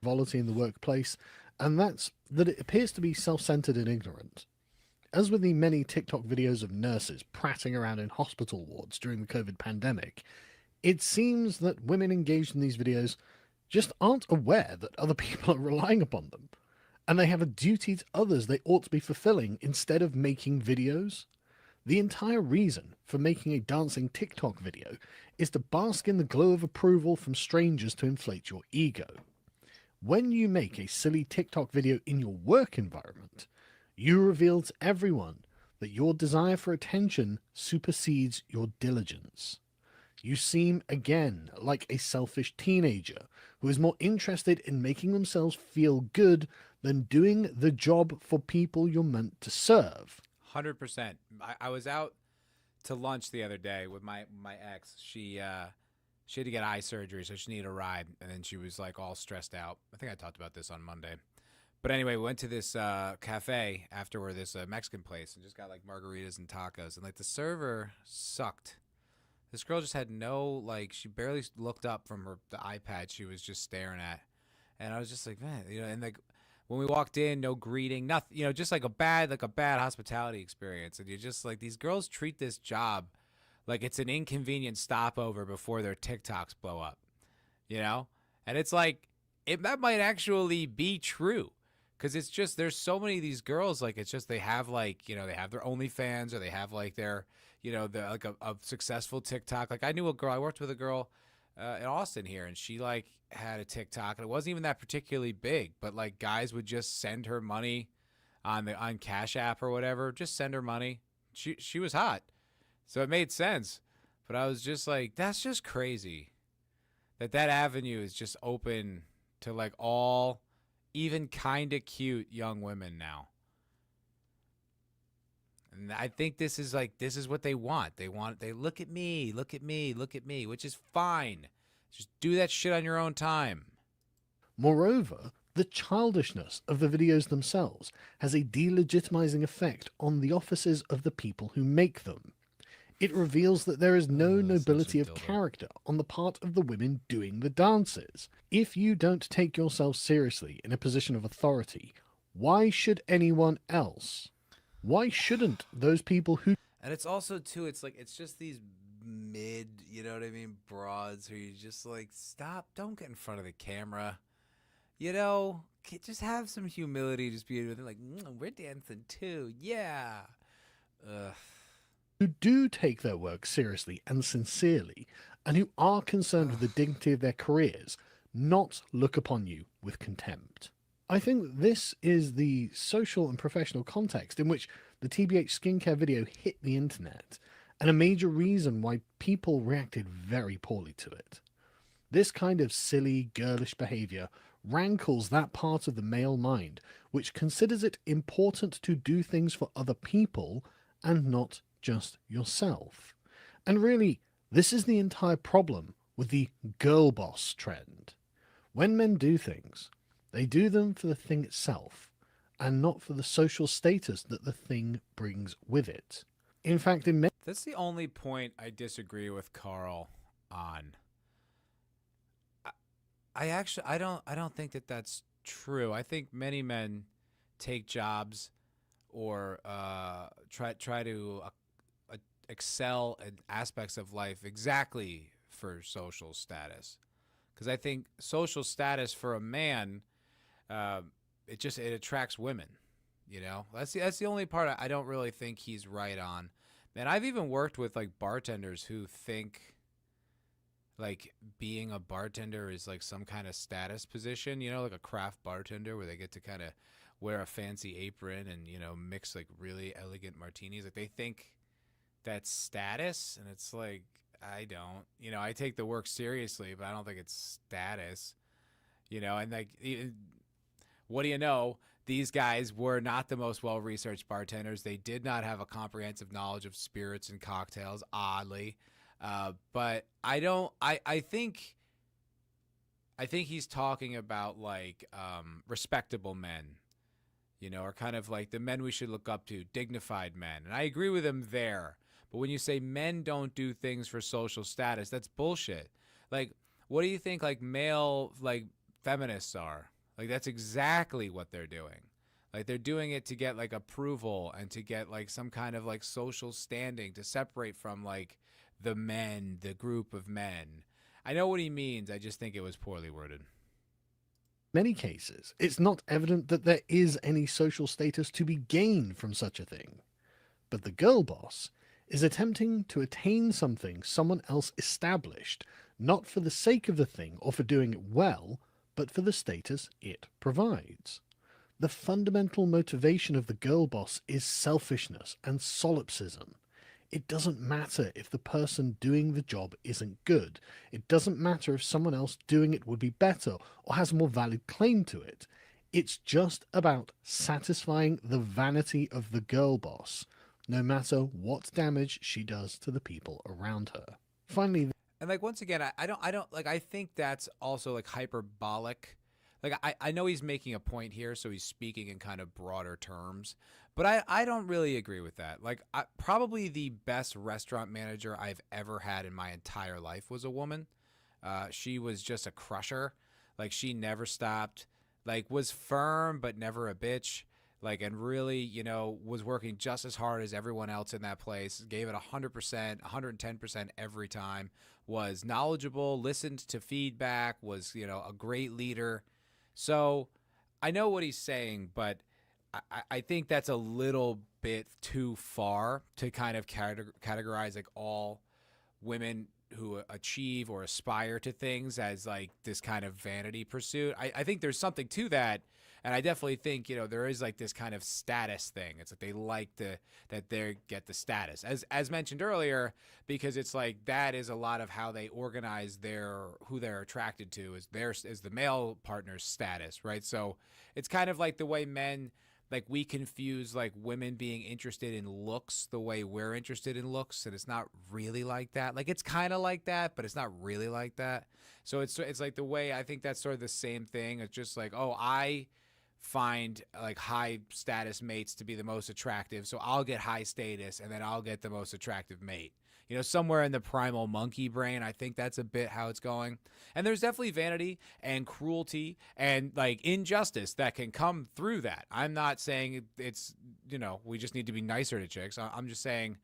Frivolity in the workplace, and that's that it appears to be self-centered and ignorant. As with the many TikTok videos of nurses prattling around in hospital wards during the COVID pandemic, it seems that women engaged in these videos just aren't aware that other people are relying upon them, and they have a duty to others they ought to be fulfilling instead of making videos. The entire reason for making a dancing TikTok video is to bask in the glow of approval from strangers to inflate your ego. When you make a silly TikTok video in your work environment, you reveal to everyone that your desire for attention supersedes your diligence. You seem, again, like a selfish teenager who is more interested in making themselves feel good than doing the job for people you're meant to serve. 100%. I was out to lunch the other day with my ex. She had to get eye surgery, so she needed a ride, and then she was like all stressed out. I think I talked about this on Monday. But anyway, we went to this cafe afterward, this Mexican place, and just got like margaritas and tacos, and like the server sucked. This girl just had she barely looked up from the iPad she was just staring at. And I was just like, man, and like when we walked in, no greeting, nothing, just like a bad hospitality experience. And you're just like, these girls treat this job like it's an inconvenient stopover before their TikToks blow up, And it's like, that might actually be true. Because it's just, there's so many of these girls, like, it's just, they have they have their OnlyFans, or they have like their, they're like a successful TikTok. Like I worked with a girl in Austin here, and she like had a TikTok, and it wasn't even that particularly big, but like guys would just send her money on Cash App or whatever, just send her money. She was hot. So it made sense. But I was just like, that's just crazy that avenue is just open to like all even kind of cute young women now. And I think this is what they want. They look at me, look at me, look at me, which is fine. Just do that shit on your own time. Moreover, the childishness of the videos themselves has a delegitimizing effect on the offices of the people who make them. It reveals that there is no nobility of character on the part of the women doing the dances. If you don't take yourself seriously in a position of authority, why should anyone else? Why shouldn't those people who... And it's also, too, it's just these mid, you know what I mean, broads who you just like, stop, don't get in front of the camera. You know, just have some humility, just be like, we're dancing too, yeah. Ugh. Who do take their work seriously and sincerely, and who are concerned with the dignity of their careers, not look upon you with contempt. I think this is the social and professional context in which the TBH skincare video hit the internet, and a major reason why people reacted very poorly to it. This kind of silly, girlish behaviour rankles that part of the male mind which considers it important to do things for other people and not just yourself. And really, this is the entire problem with the girl boss trend. When men do things, they do them for the thing itself, and not for the social status that the thing brings with it. In fact, in many... That's the only point I disagree with Carl on. I don't think that that's true. I think many men take jobs or try to excel in aspects of life exactly for social status. Because I think social status for a man, it attracts women. You know, that's the only part I don't really think he's right on. Man, I've even worked with like bartenders who think like being a bartender is like some kind of status position, you know, like a craft bartender where they get to kind of wear a fancy apron and, you know, mix like really elegant martinis. Like they think that's status, and it's like, I don't, you know, I take the work seriously, but I don't think it's status, you know. And like, what do you know? These guys were not the most well-researched bartenders. They did not have a comprehensive knowledge of spirits and cocktails, oddly. But I think he's talking about like respectable men, you know, or kind of like the men we should look up to, dignified men. And I agree with him there. But when you say men don't do things for social status, that's bullshit. Like, what do you think like male like feminists are? Like, that's exactly what they're doing. Like, they're doing it to get like approval and to get like some kind of like social standing, to separate from like the men, the group of men. I know what he means. I just think it was poorly worded. many cases, it's not evident that there is any social status to be gained from such a thing. But the girl boss is attempting to attain something someone else established, not for the sake of the thing or for doing it well, but for the status it provides. The fundamental motivation of the girl boss is selfishness and solipsism. It doesn't matter if the person doing the job isn't good. It doesn't matter if someone else doing it would be better or has a more valid claim to it. It's just about satisfying the vanity of the girl boss, no matter what damage she does to the people around her. Finally, and like once again, I don't like, I think that's also like hyperbolic. Like I know he's making a point here, so he's speaking in kind of broader terms, but I don't really agree with that. Like probably the best restaurant manager I've ever had in my entire life was a woman. She was just a crusher. Like she never stopped, like was firm but never a bitch. Like, and really, you know, was working just as hard as everyone else in that place, gave it 100%, 110% every time, was knowledgeable, listened to feedback, was, you know, a great leader. So I know what he's saying, but I think that's a little bit too far to kind of categorize like all women who achieve or aspire to things as like this kind of vanity pursuit. I think there's something to that. And I definitely think, there is like this kind of status thing. It's like they like that they get the status, as mentioned earlier, because it's like that is a lot of how they organize who they're attracted to is the male partner's status, right? So it's kind of like the way men, like we confuse like women being interested in looks the way we're interested in looks, and it's not really like that. Like it's kind of like that, but it's not really like that. So it's like the way I think that's sort of the same thing. It's just like, oh, I find like high status mates to be the most attractive, so I'll get high status and then I'll get the most attractive mate. Somewhere in the primal monkey brain, I think that's a bit how it's going. And there's definitely vanity and cruelty and like injustice that can come through that. I'm not saying it's, we just need to be nicer to chicks. I'm just saying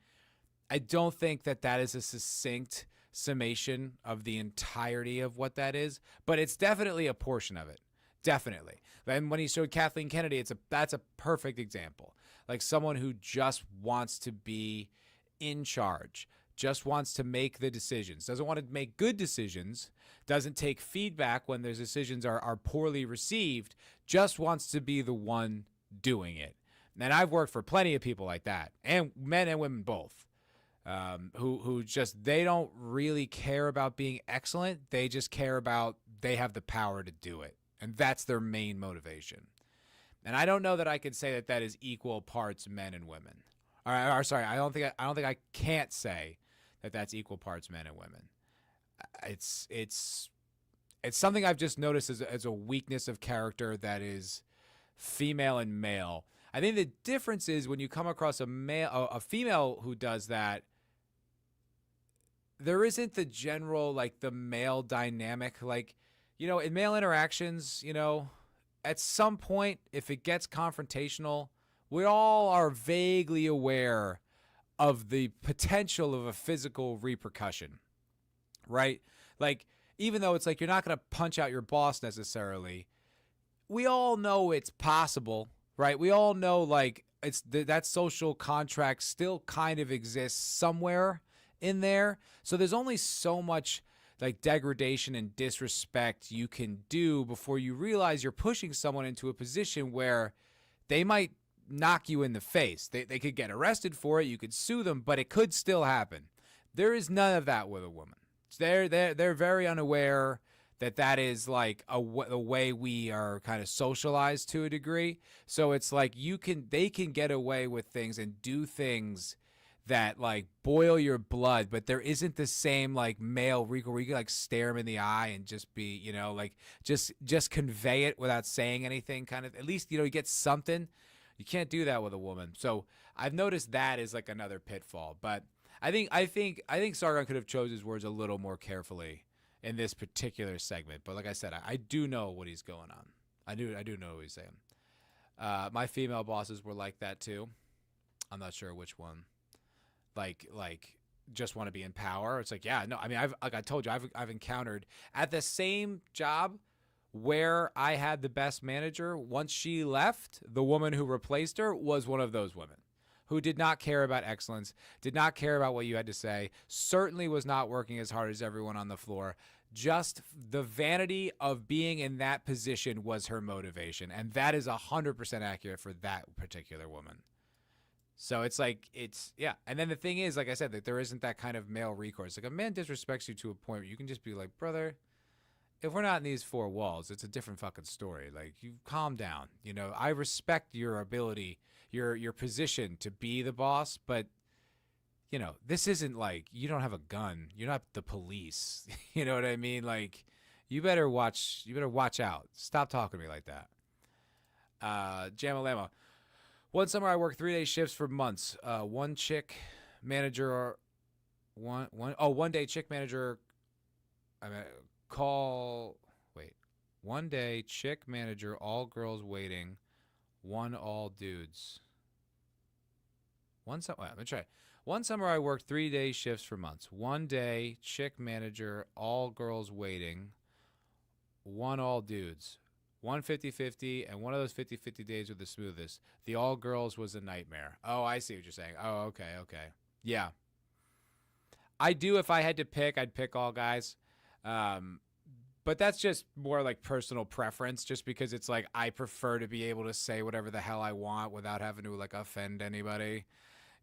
I don't think that is a succinct summation of the entirety of what that is, but it's definitely a portion of it. Definitely. And when he showed Kathleen Kennedy, that's a perfect example. Like someone who just wants to be in charge, just wants to make the decisions, doesn't want to make good decisions, doesn't take feedback when those decisions are poorly received, just wants to be the one doing it. And I've worked for plenty of people like that, and men and women both, who just, they don't really care about being excellent. They just care about they have the power to do it. And that's their main motivation. And I don't know that I could say that is equal parts men and women. Or sorry, I don't think I can't say that that's equal parts men and women. It's something I've just noticed as a weakness of character that is female and male. I think the difference is when you come across a female who does that, there isn't the general like the male dynamic. Like, in male interactions, at some point, if it gets confrontational, we all are vaguely aware of the potential of a physical repercussion, right? Like, even though it's like you're not going to punch out your boss necessarily, we all know it's possible, right? We all know like that social contract still kind of exists somewhere in there. So there's only so much like degradation and disrespect you can do before you realize you're pushing someone into a position where they might knock you in the face. They could get arrested for it. You could sue them, but it could still happen. There is none of that with a woman. They're very unaware that is like the way we are kind of socialized to a degree. So it's like they can get away with things and do things that like boil your blood, but there isn't the same like male recoil where you can like stare him in the eye and just be, like just convey it without saying anything, kind of. At least, you get something. You can't do that with a woman. So I've noticed that is like another pitfall. But I think Sargon could have chose his words a little more carefully in this particular segment. But like I said, I do know what he's going on. I do know what he's saying. My female bosses were like that too. I'm not sure which one. Like just want to be in power. It's like, yeah, no, I mean, like I told you, I've encountered at the same job where I had the best manager. Once she left, the woman who replaced her was one of those women who did not care about excellence, did not care about what you had to say, certainly was not working as hard as everyone on the floor. Just the vanity of being in that position was her motivation. And that is 100% accurate for that particular woman. So it's like, yeah. And then the thing is, like I said, that there isn't that kind of male recourse. Like a man disrespects you to a point where you can just be like, brother, if we're not in these four walls, it's a different fucking story. Like, you calm down. I respect your ability, your position to be the boss, but this isn't like, you don't have a gun. You're not the police. You know what I mean? Like, you better watch out. Stop talking to me like that. Jamalama. One summer I worked 3-day shifts for months. One day chick manager, one day chick manager, all girls waiting, one all dudes. One summer I worked 3-day shifts for months. One day chick manager, all girls waiting, one all dudes. One 50-50, and one of those 50-50 days were the smoothest. The all girls was a nightmare. Oh, I see what you're saying. Oh, okay. Yeah. I do. If I had to pick, I'd pick all guys. But that's just more like personal preference, just because it's like I prefer to be able to say whatever the hell I want without having to like offend anybody,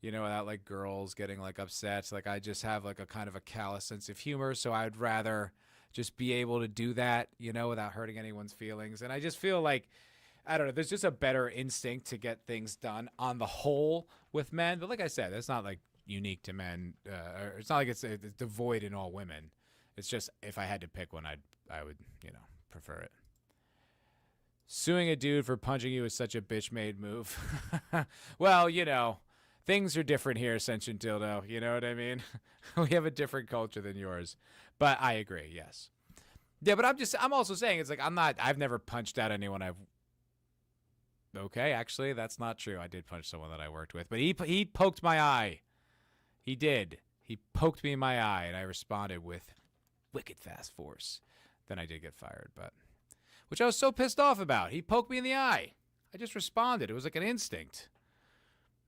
you know, without like girls getting like upset. Like I just have like a kind of a callous sense of humor, so I'd rather just be able to do that, you know, without hurting anyone's feelings. And I just feel like, I don't know, there's just a better instinct to get things done on the whole with men. But like I said, that's not like unique to men. Or it's not like it's devoid in all women. It's just if I had to pick one, I would, you know, prefer it. Suing a dude for punching you is such a bitch-made move. Well, you know, things are different here, Ascension Dildo. You know what I mean? We have a different culture than yours. But I agree, yes. Yeah, but I'm also saying it's like I've never punched out anyone Okay, actually, that's not true. I did punch someone that I worked with, but he poked my eye. He did. He poked me in my eye, and I responded with wicked fast force. Then I did get fired, which I was so pissed off about. He poked me in the eye. I just responded. It was like an instinct.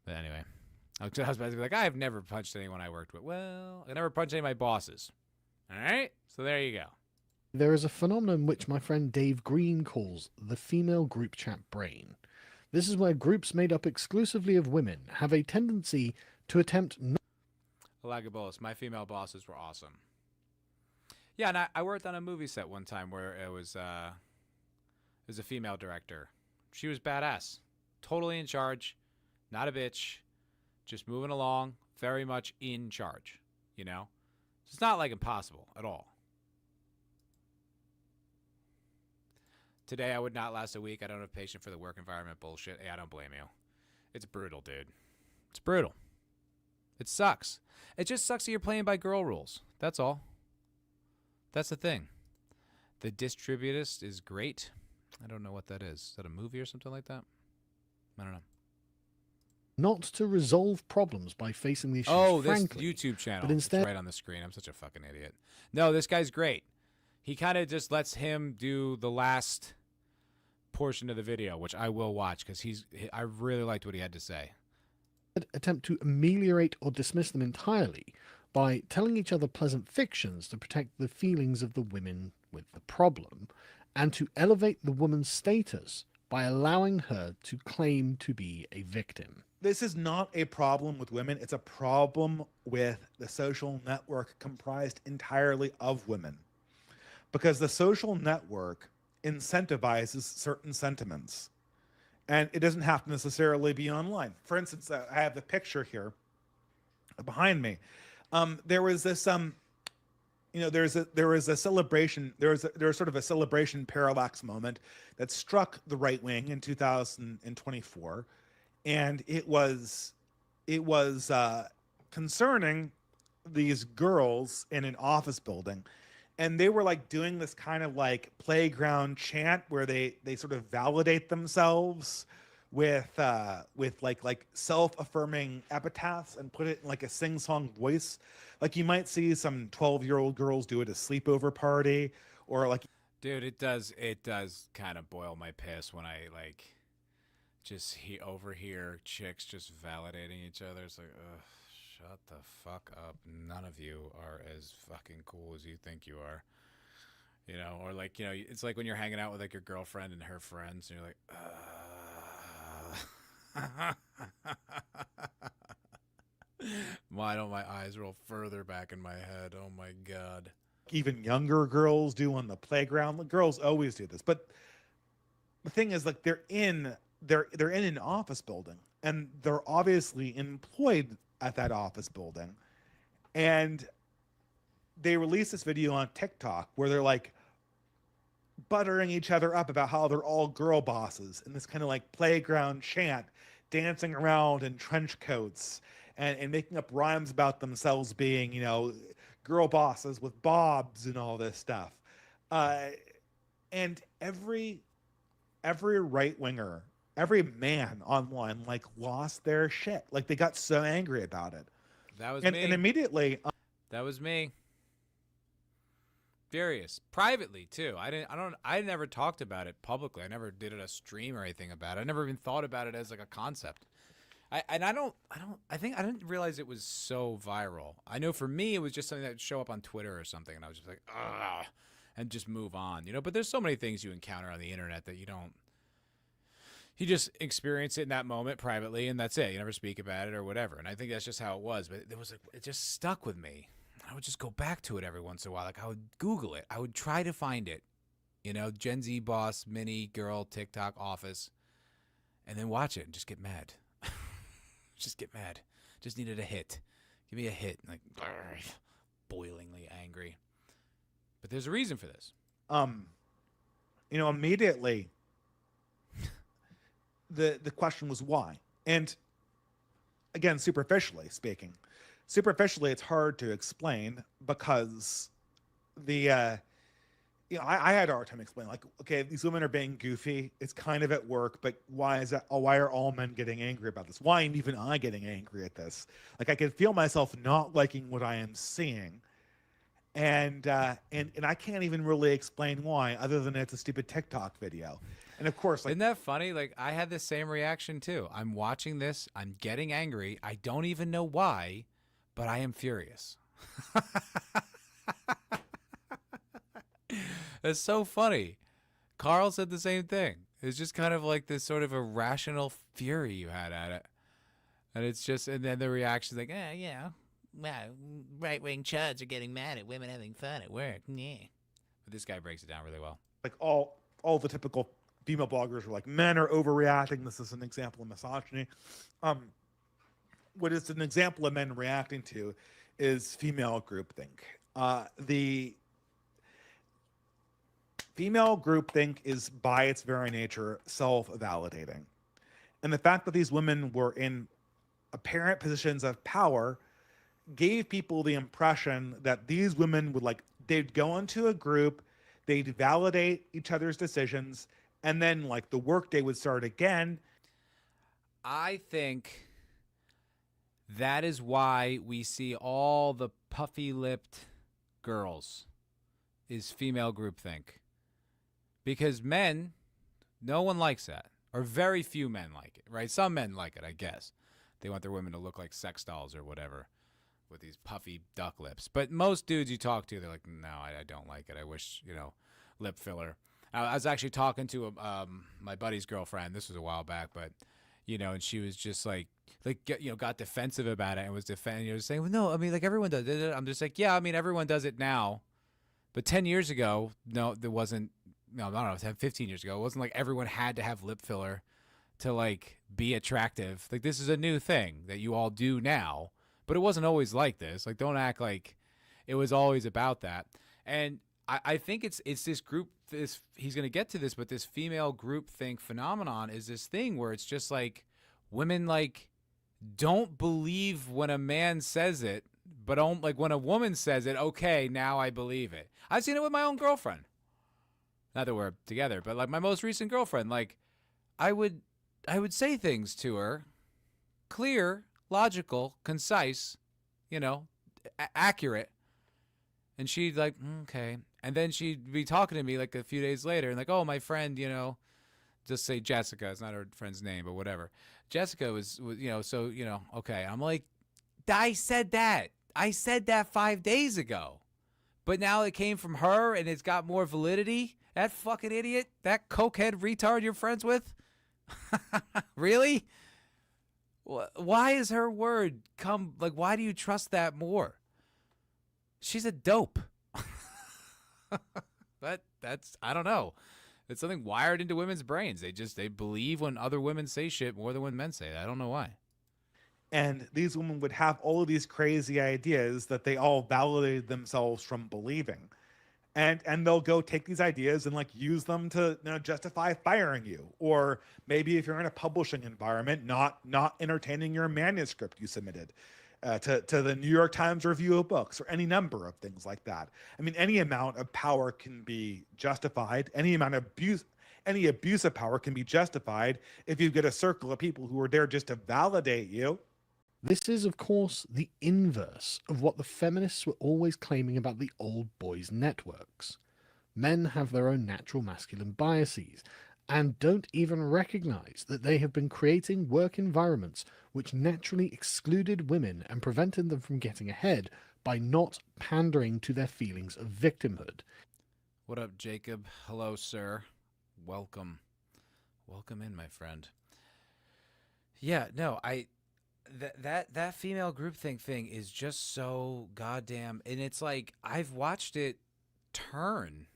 But anyway, I was about to be like, I have never punched anyone I worked with. Well, I never punched any of my bosses. All right, so there you go. There is a phenomenon which my friend Dave Green calls the female group chat brain. This is where groups made up exclusively of women have a tendency to attempt Alagabolis, my female bosses were awesome. Yeah, and I worked on a movie set one time where it was a female director. She was badass. Totally in charge. Not a bitch. Just moving along. Very much in charge. You know? It's not like impossible at all. Today I would not last a week. I don't have patience for the work environment bullshit. Hey, I don't blame you. It's brutal, dude. It's brutal. It sucks. It just sucks that you're playing by girl rules. That's all. That's the thing. The Distributist is great. I don't know what that is. Is that a movie or something like that? I don't know. not to resolve problems by facing the issues frankly, this YouTube channel. but instead, it's right on the screen. I'm such a fucking idiot. No, this guy's great. He kind of just lets him do the last portion of the video, which I will watch because I really liked what he had to say. attempt to ameliorate or dismiss them entirely by telling each other pleasant fictions to protect the feelings of the women with the problem, and to elevate the woman's status by allowing her to claim to be a victim. This is not a problem with women. It's a problem with the social network comprised entirely of women. Because the social network incentivizes certain sentiments. And it doesn't have to necessarily be online. For instance, I have the picture here behind me. There was this, there was a celebration. There was sort of a celebration parallax moment that struck the right wing in 2024, and it was concerning these girls in an office building, and they were like doing this kind of like playground chant where they sort of validate themselves with like self-affirming epitaphs and put it in like a sing-song voice. Like you might see some 12-year-old girls do it at a sleepover party, or like, dude, it does kind of boil my piss when I like just overhear chicks just validating each other. It's like, ugh, shut the fuck up. None of you are as fucking cool as you think you are. You know, or like, you know, it's like when you're hanging out with like your girlfriend and her friends and you're like, why don't my eyes roll further back in my head? Oh my God. even younger girls do on the playground. Like, girls always do this, but the thing is, like, they're in an office building, and they're obviously employed at that office building, and they release this video on TikTok where they're like buttering each other up about how they're all girl bosses in this kind of like playground chant, dancing around in trench coats and making up rhymes about themselves being, you know, girl bosses with bobs and all this stuff. And every right winger, every man online, like, lost their shit. Like, they got so angry about it. That was me. me. And immediately, that was me. Furious. Privately too. I never talked about it publicly. I never did it a stream or anything about it. I never even thought about it as like a concept. I think I didn't realize it was so viral. I know for me, it was just something that would show up on Twitter or something, and I was just like, ah, and just move on, you know. But there's so many things you encounter on the internet that you just experience it in that moment privately, and that's it. You never speak about it or whatever. And I think that's just how it was. But it just stuck with me. I would just go back to it every once in a while. Like I would Google it. I would try to find it. You know, Gen Z boss, mini girl, TikTok office, and then watch it and just get mad. Just get mad. Just needed a hit. Give me a hit. Like, boilingly angry. But there's a reason for this. Immediately, the question was why. And again, superficially speaking, it's hard to explain because I had a hard time explaining, like, okay, these women are being goofy. It's kind of at work, but why is that? Oh, why are all men getting angry about this? Why am even I getting angry at this? Like, I can feel myself not liking what I am seeing. And I can't even really explain why, other than it's a stupid TikTok video. And of course, like, isn't that funny? Like, I had the same reaction too. I'm watching this. I'm getting angry. I don't even know why, but I am furious. It's so funny. Carl said the same thing. It's just kind of like this sort of irrational fury you had at it. And it's just, and then the reaction's like, yeah, wow, right-wing chuds are getting mad at women having fun at work. Yeah. But this guy breaks it down really well. Like all the typical female bloggers are like, men are overreacting. This is an example of misogyny. What is an example of men reacting to is female groupthink. The female groupthink is, by its very nature, self-validating. And the fact that these women were in apparent positions of power gave people the impression that these women would, like, they'd go into a group, they'd validate each other's decisions, and then, like, the workday would start again. I think that is why we see all the puffy-lipped girls is female groupthink. Because men, no one likes that. Or very few men like it, right? Some men like it, I guess. They want their women to look like sex dolls or whatever with these puffy duck lips. But most dudes you talk to, they're like, no, I don't like it. I wish, lip filler. I was actually talking to my buddy's girlfriend. This was a while back, but, and she was just got defensive about it and was saying, well, no, I mean, like, everyone does it. I'm just like, yeah, I mean, everyone does it now. But 10 years ago, no, there wasn't. No, I don't know, 15 years ago. It wasn't like everyone had to have lip filler to, like, be attractive. Like, this is a new thing that you all do now, but it wasn't always like this. Like, don't act like it was always about that. And I think it's this group, he's going to get to this, but this female groupthink phenomenon is this thing where it's just like women, like, don't believe when a man says it, but like when a woman says it, okay, now I believe it. I've seen it with my own girlfriend. Not that we're together, but like my most recent girlfriend, like I would say things to her, clear, logical, concise, accurate. And she'd like, okay. And then she'd be talking to me like a few days later and like, oh, my friend, just say Jessica. It's not her friend's name, but whatever. Jessica was so, okay. I'm like, I said that 5 days ago, but now it came from her and it's got more validity. That fucking idiot, that cokehead retard you're friends with? Really? Why is her word why do you trust that more? She's a dope. But I don't know. It's something wired into women's brains. They believe when other women say shit more than when men say it. I don't know why. And these women would have all of these crazy ideas that they all validated themselves from believing. And they'll go take these ideas and like use them to justify firing you, or maybe if you're in a publishing environment, not entertaining your manuscript you submitted to the New York Times review of books, or any number of things like that. I mean, any amount of power can be justified. Any abuse of power can be justified if you get a circle of people who are there just to validate you. This is, of course, the inverse of what the feminists were always claiming about the old boys' networks. Men have their own natural masculine biases, and don't even recognize that they have been creating work environments which naturally excluded women and prevented them from getting ahead by not pandering to their feelings of victimhood. What up, Jacob? Hello, sir. Welcome. Welcome in, my friend. Yeah, no, that female groupthink thing is just so goddamn, and it's like I've watched it turn.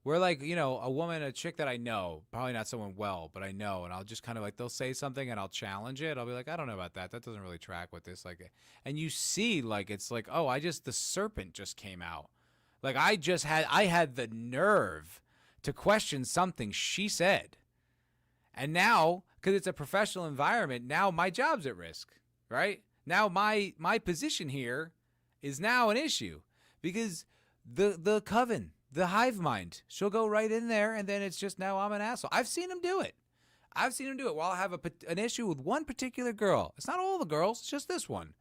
Where, like, you know, a chick that I know, probably not someone well, but I know, and I'll just kind of like, they'll say something and I'll challenge it. I'll be like, I don't know about that. That doesn't really track with this. Like, and you see, like, it's like, oh, the serpent just came out. Like, I had the nerve to question something she said. And now, because it's a professional environment, now my job's at risk, right? Now my position here is now an issue because the coven, the hive mind, she'll go right in there, and then it's just now I'm an asshole. I've seen him do it. Well, I'll have an issue with one particular girl. It's not all the girls. It's just this one.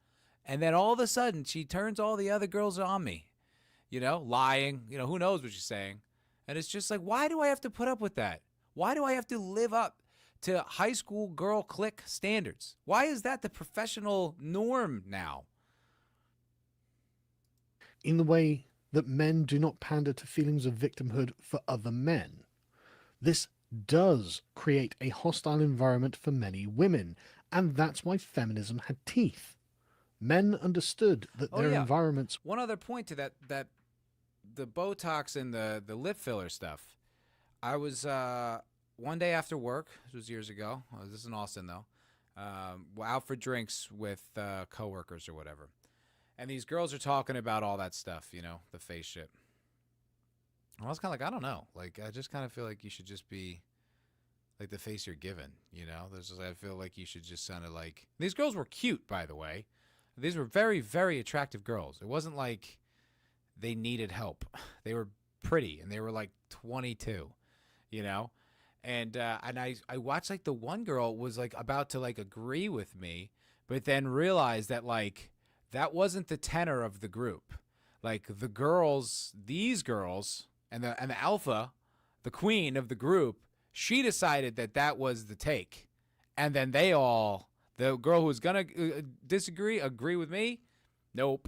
And then all of a sudden, she turns all the other girls on me. You know, lying. You know, who knows what she's saying. And it's just like, why do I have to put up with that? Why do I have to live up to high school girl clique standards? Why is that the professional norm now? In the way that men do not pander to feelings of victimhood for other men. This does create a hostile environment for many women, and that's why feminism had teeth. Men understood that their environments... One other point to that the Botox and the lip filler stuff. I was one day after work, this was years ago, this is in Austin though, out for drinks with coworkers or whatever. And these girls are talking about all that stuff, you know, the face shit. And I was kind of like, I don't know. Like, I just kind of feel like you should just be like the face you're given, you know? I feel like you should just sound like... These girls were cute, by the way. These were very, very attractive girls. It wasn't like they needed help. They were pretty, and they were like 22, you know? And I watched, like, the one girl was, like, about to, like, agree with me, but then realized that, like, that wasn't the tenor of the group. Like, the girls, these girls, and the alpha, the queen of the group, she decided that that was the take. And then they all, the girl who was going to agree with me, nope.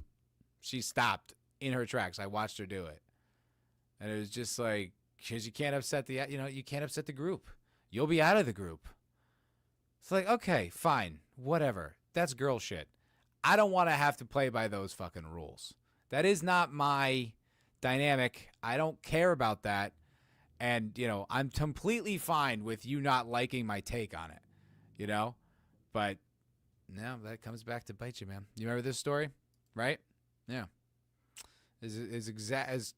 She stopped in her tracks. I watched her do it. And it was just like, because you can't upset you can't upset the group. You'll be out of the group. It's like, okay, fine, whatever. That's girl shit. I don't want to have to play by those fucking rules. That is not my dynamic. I don't care about that. And, you know, I'm completely fine with you not liking my take on it, you know? But, no, that comes back to bite you, man. You remember this story? Right? Yeah. It's exactly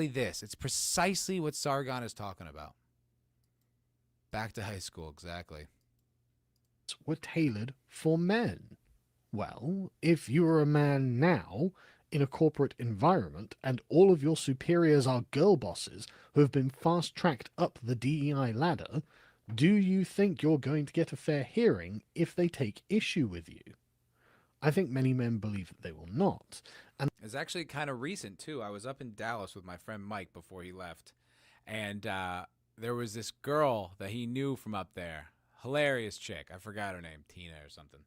this. It's precisely what Sargon is talking about. Back to high school, exactly. were tailored for men. Well, if you are a man now in a corporate environment and all of your superiors are girl bosses who have been fast-tracked up the DEI ladder, do you think you're going to get a fair hearing if they take issue with you? I think many men believe that they will not. And it's actually kind of recent, too. I was up in Dallas with my friend Mike before he left, and there was this girl that he knew from up there. Hilarious chick. I forgot her name, Tina or something.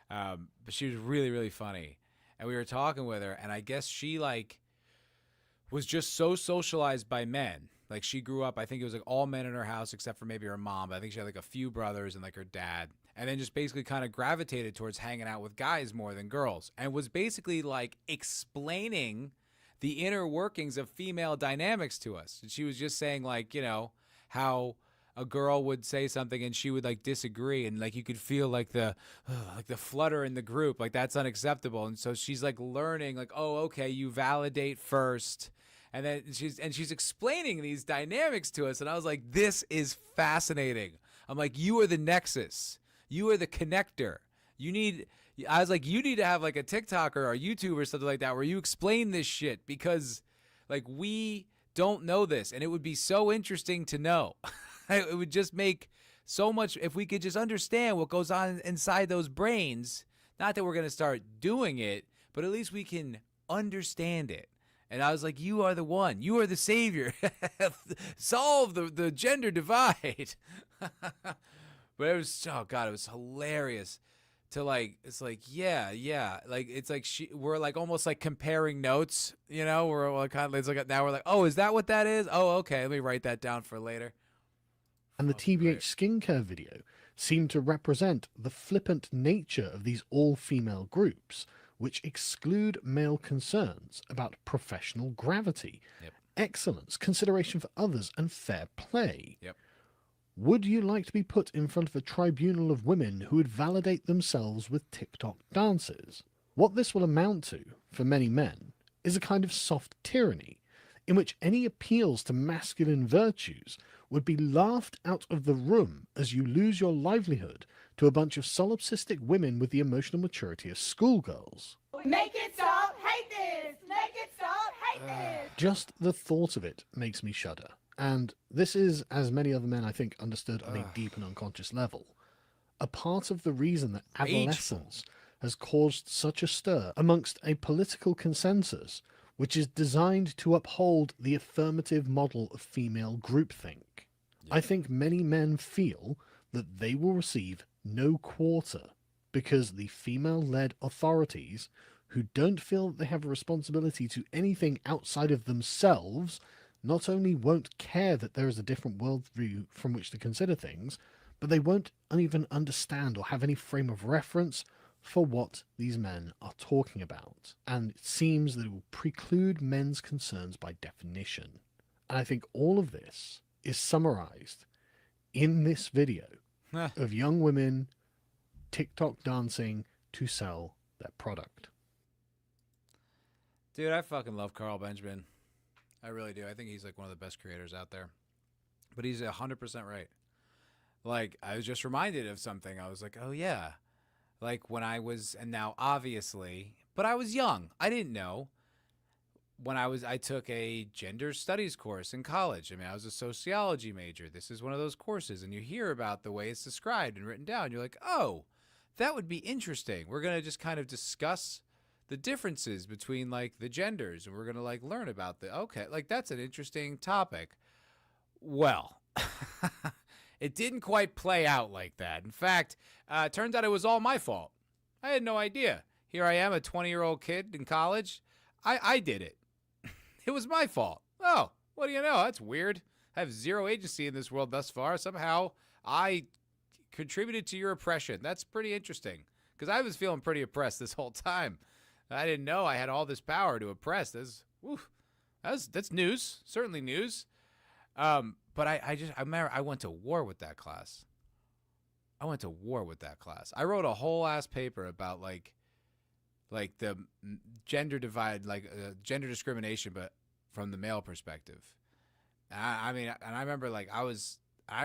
But she was really, really funny. And we were talking with her, and I guess she, like, was just so socialized by men. Like, she grew up, I think it was, like, all men in her house except for maybe her mom. But I think she had, like, a few brothers and, like, her dad. And then just basically kind of gravitated towards hanging out with guys more than girls. And was basically, like, explaining the inner workings of female dynamics to us. And she was just saying, like, you know, how a girl would say something and she would, like, disagree, and, like, you could feel like the flutter in the group, like, that's unacceptable. And so she's, like, learning, like, oh, okay, you validate first, and then she's explaining these dynamics to us, and I was like, this is fascinating. I'm like, you are the nexus, you are the connector. You need to have, like, a TikTok or a YouTube or something like that where you explain this shit, because, like, we don't know this, and it would be so interesting to know. It would just make so much if we could just understand what goes on inside those brains. Not that we're going to start doing it, but at least we can understand it. And I was like, you are the one. You are the savior. Solve the gender divide. But it was, oh God, it was hilarious to like, it's like, yeah. Like, it's like we're like almost like comparing notes, you know, we're like kind of, it's like, now we're like, oh, is that what that is? Oh, okay. Let me write that down for later. And the Fucking TBH great. skincare video seemed to represent the flippant nature of these all-female groups, which exclude male concerns about professional gravity, Yep. excellence, consideration for others, and fair play. Yep. Would you like to be put in front of a tribunal of women who would validate themselves with TikTok dances? What this will amount to, for many men, is a kind of soft tyranny, in which any appeals to masculine virtues would be laughed out of the room as you lose your livelihood to a bunch of solipsistic women with the emotional maturity of schoolgirls. Make it stop, hate this! Make it stop, hate this! Just the thought of it makes me shudder. And this is, as many other men I think understood on a deep and unconscious level, a part of the reason that adolescence has caused such a stir amongst a political consensus which is designed to uphold the affirmative model of female groupthink. I think many men feel that they will receive no quarter because the female-led authorities, who don't feel that they have a responsibility to anything outside of themselves, not only won't care that there is a different worldview from which to consider things, but they won't even understand or have any frame of reference for what these men are talking about. And it seems that it will preclude men's concerns by definition. And I think all of this is summarized in this video of young women TikTok dancing to sell their product. Dude, I fucking love Carl Benjamin. I really do. I think he's like one of the best creators out there. But he's 100% right. Like, I was just reminded of something. I was like, oh yeah. Like when I was, and now obviously, but I was young. I didn't know. When I took a gender studies course in college. I mean, I was a sociology major. This is one of those courses, and you hear about the way it's described and written down. You're like, oh, that would be interesting. We're going to just kind of discuss the differences between like the genders, and we're going to like learn about okay, like that's an interesting topic. Well, it didn't quite play out like that. In fact, it turns out it was all my fault. I had no idea. Here I am, a 20-year-old kid in college. I did it. It was my fault. Oh, what do you know? That's weird. I have zero agency in this world thus far. Somehow I contributed to your oppression. That's pretty interesting because I was feeling pretty oppressed this whole time. I didn't know I had all this power to oppress. That's news. Certainly news. But I remember I went to war with that class. I wrote a whole ass paper about like the gender divide, like gender discrimination, but from the male perspective. I mean, and I remember like I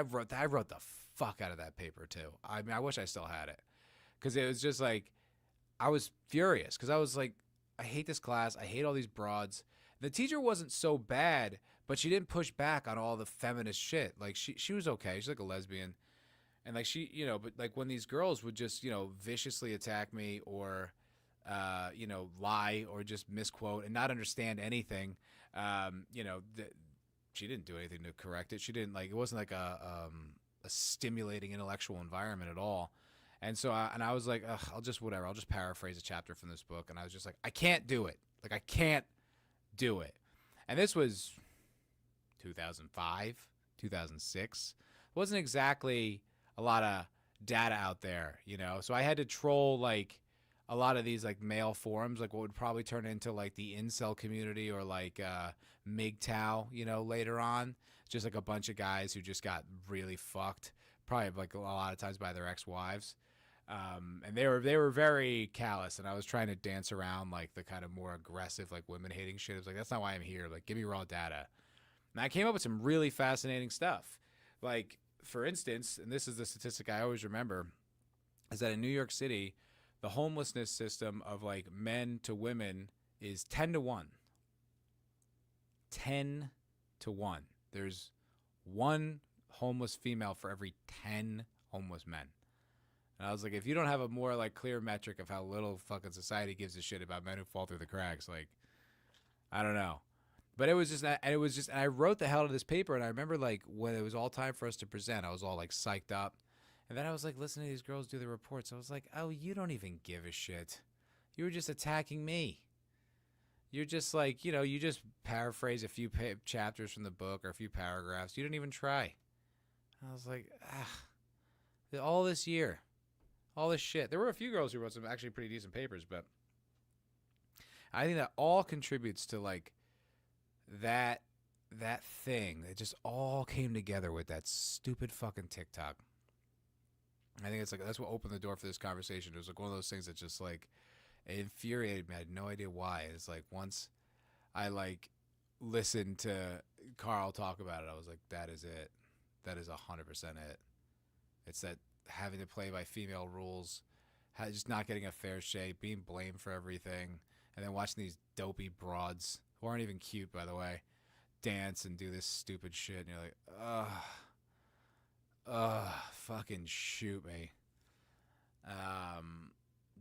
wrote the fuck out of that paper too. I mean, I wish I still had it because it was just like I was furious because I was like, I hate this class. I hate all these broads. The teacher wasn't so bad, but she didn't push back on all the feminist shit. Like she was okay. She's like a lesbian. And like she, you know, but like when these girls would just, you know, viciously attack me or, you know, lie or just misquote and not understand anything, you know, she didn't do anything to correct it. She didn't like, it wasn't like a stimulating intellectual environment at all. And so, I was like, I'll just paraphrase a chapter from this book. And I was just like, I can't do it. Like, I can't do it. And this was 2005, 2006. It wasn't exactly a lot of data out there, you know? So I had to troll like a lot of these like male forums, like what would probably turn into like the incel community or like MGTOW, you know, later on. Just like a bunch of guys who just got really fucked, probably like a lot of times by their ex-wives. And they were very callous, and I was trying to dance around like the kind of more aggressive, like women hating shit. It was like, that's not why I'm here. Like, give me raw data. And I came up with some really fascinating stuff. Like, for instance, and this is the statistic I always remember, is that in New York City, the homelessness system of like men to women is 10 to 1. 10 to 1. There's one homeless female for every 10 homeless men. And I was like, if you don't have a more like clear metric of how little fucking society gives a shit about men who fall through the cracks, like, I don't know. But it was just, and I wrote the hell out of this paper, and I remember like when it was all time for us to present, I was all like psyched up, and then I was like listening to these girls do the reports. I was like, oh, you don't even give a shit. You were just attacking me. You're just like, you just paraphrase a few chapters from the book or a few paragraphs. You didn't even try. I was like, all this year, all this shit. There were a few girls who wrote some actually pretty decent papers, but I think that all contributes to like that thing. It just all came together with that stupid fucking TikTok. I think it's like that's what opened the door for this conversation. It was like one of those things that just like it infuriated me. I had no idea why. It's like once I like listened to Carl talk about it, I was like, that is it. That is 100% it. It's that having to play by female rules, just not getting a fair shake, being blamed for everything, and then watching these dopey broads who aren't even cute, by the way, dance and do this stupid shit, and you're like, fucking shoot me.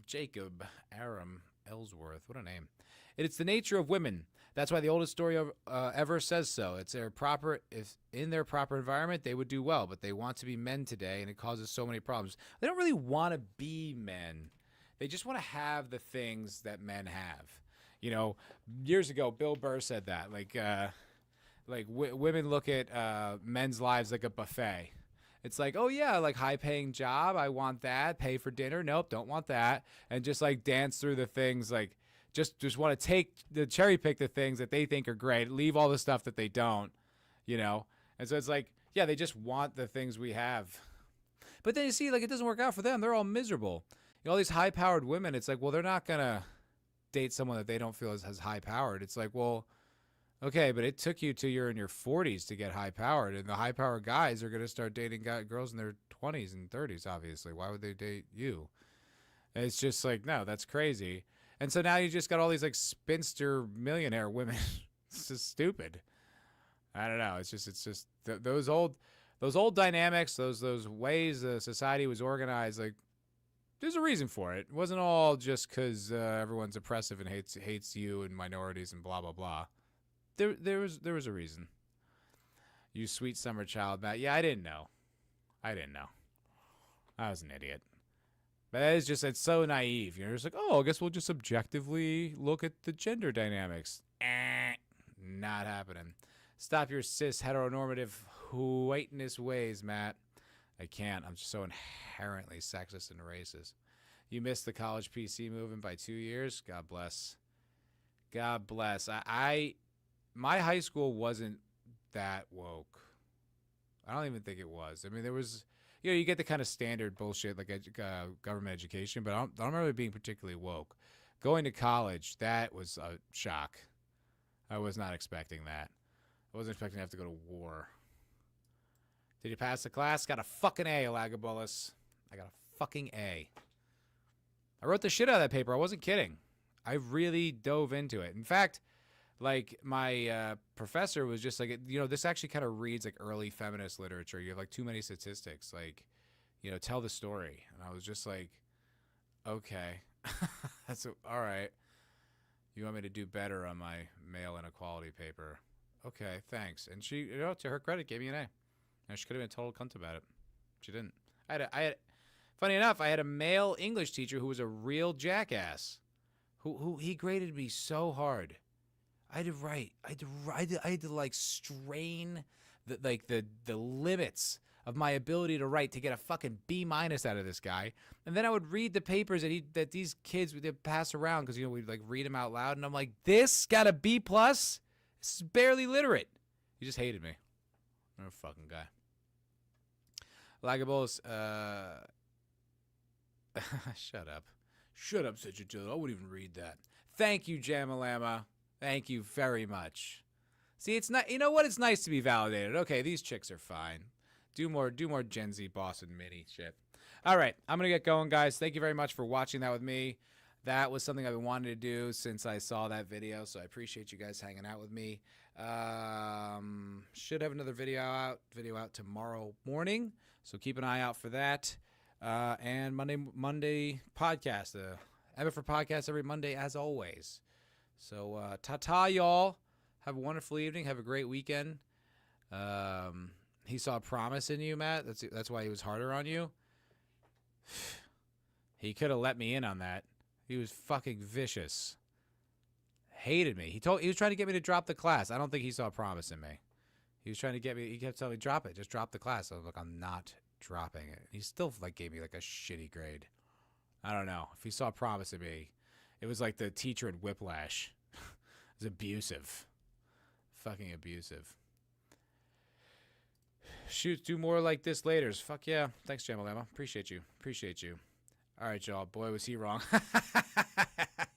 Jacob Aram Ellsworth, what a name. It's the nature of women. That's why the oldest story ever says so. It's if in their proper environment, they would do well, but they want to be men today, and it causes so many problems. They don't really want to be men. They just want to have the things that men have. Years ago, Bill Burr said that. Women look at men's lives like a buffet. It's like, oh yeah, like high-paying job, I want that. Pay for dinner, nope, don't want that. And just like dance through the things, like just want to cherry pick the things that they think are great, leave all the stuff that they don't, And so it's like, yeah, they just want the things we have. But then you see, like, it doesn't work out for them. They're all miserable. All these high-powered women, it's like, well, they're not gonna date someone that they don't feel as high-powered. It's like, well, okay, but it took you till you're in your 40s to get high-powered, and the high-powered guys are going to start dating girls in their 20s and 30s, obviously. Why would they date you? And it's just like, no, that's crazy. And so now you just got all these, like, spinster millionaire women. It's just stupid. I don't know. It's just those old dynamics, those ways society was organized, like, there's a reason for it. It wasn't all just because everyone's oppressive and hates you and minorities and blah, blah, blah. There was a reason. You sweet summer child, Matt. Yeah, I didn't know. I was an idiot. But it's so naive. It's like, oh, I guess we'll just objectively look at the gender dynamics. Not happening. Stop your cis heteronormative whiteness ways, Matt. I can't. I'm just so inherently sexist and racist. You missed the college PC movement by 2 years? God bless. God bless. My high school wasn't that woke. I don't even think it was. I mean, there was, you get the kind of standard bullshit like government education, but I don't remember it being particularly woke. Going to college, that was a shock. I was not expecting that. I wasn't expecting to have to go to war. Did you pass the class? Got a fucking A, Elagabolus. I got a fucking A. I wrote the shit out of that paper. I wasn't kidding. I really dove into it. In fact, like my professor was just like, this actually kind of reads like early feminist literature. You have like too many statistics. Like, tell the story. And I was just like, okay, all right. You want me to do better on my male inequality paper? Okay, thanks. And she, to her credit, gave me an A. And she could have been a total cunt about it. She didn't. Funny enough, I had a male English teacher who was a real jackass. Who he graded me so hard. I had to write. I had to like strain the limits of my ability to write to get a fucking B- out of this guy. And then I would read the papers that these kids would pass around because we'd like read them out loud, and I'm like, this got a B+. This is barely literate. He just hated me. I'm a fucking guy. Lagabols, shut up. Shut up, said you. I wouldn't even read that. Thank you, Jamalama. Thank you very much. See, it's not. You know what? It's nice to be validated. Okay, these chicks are fine. Do more Gen Z Boston Mini shit. All right, I'm gonna get going, guys. Thank you very much for watching that with me. That was something I've been wanting to do since I saw that video, so I appreciate you guys hanging out with me. Should have another video out tomorrow morning, so keep an eye out for that. And Monday podcast, the MFerPodcast every Monday as always. So ta-ta, y'all. Have a wonderful evening. Have a great weekend. He saw promise in you, Matt. That's why he was harder on you. He could have let me in on that. He was fucking vicious. Hated me. He was trying to get me to drop the class. I don't think he saw promise in me. He was trying to get me. He kept telling me, drop it. Just drop the class. I was like, I'm not dropping it. He still like gave me like a shitty grade. I don't know. If he saw promise in me, it was like the teacher in Whiplash. It was abusive. Fucking abusive. Shoot, do more like this later. Fuck yeah. Thanks, Jamalama. Appreciate you. Appreciate you. All right, y'all. Boy, was he wrong.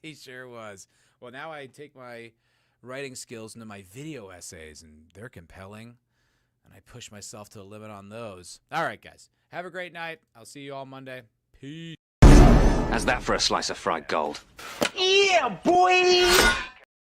He sure was. Well, now I take my writing skills into my video essays, and they're compelling, and I push myself to the limit on those. All right, guys. Have a great night. I'll see you all Monday. Peace. How's that for a slice of fried gold? Yeah, boy!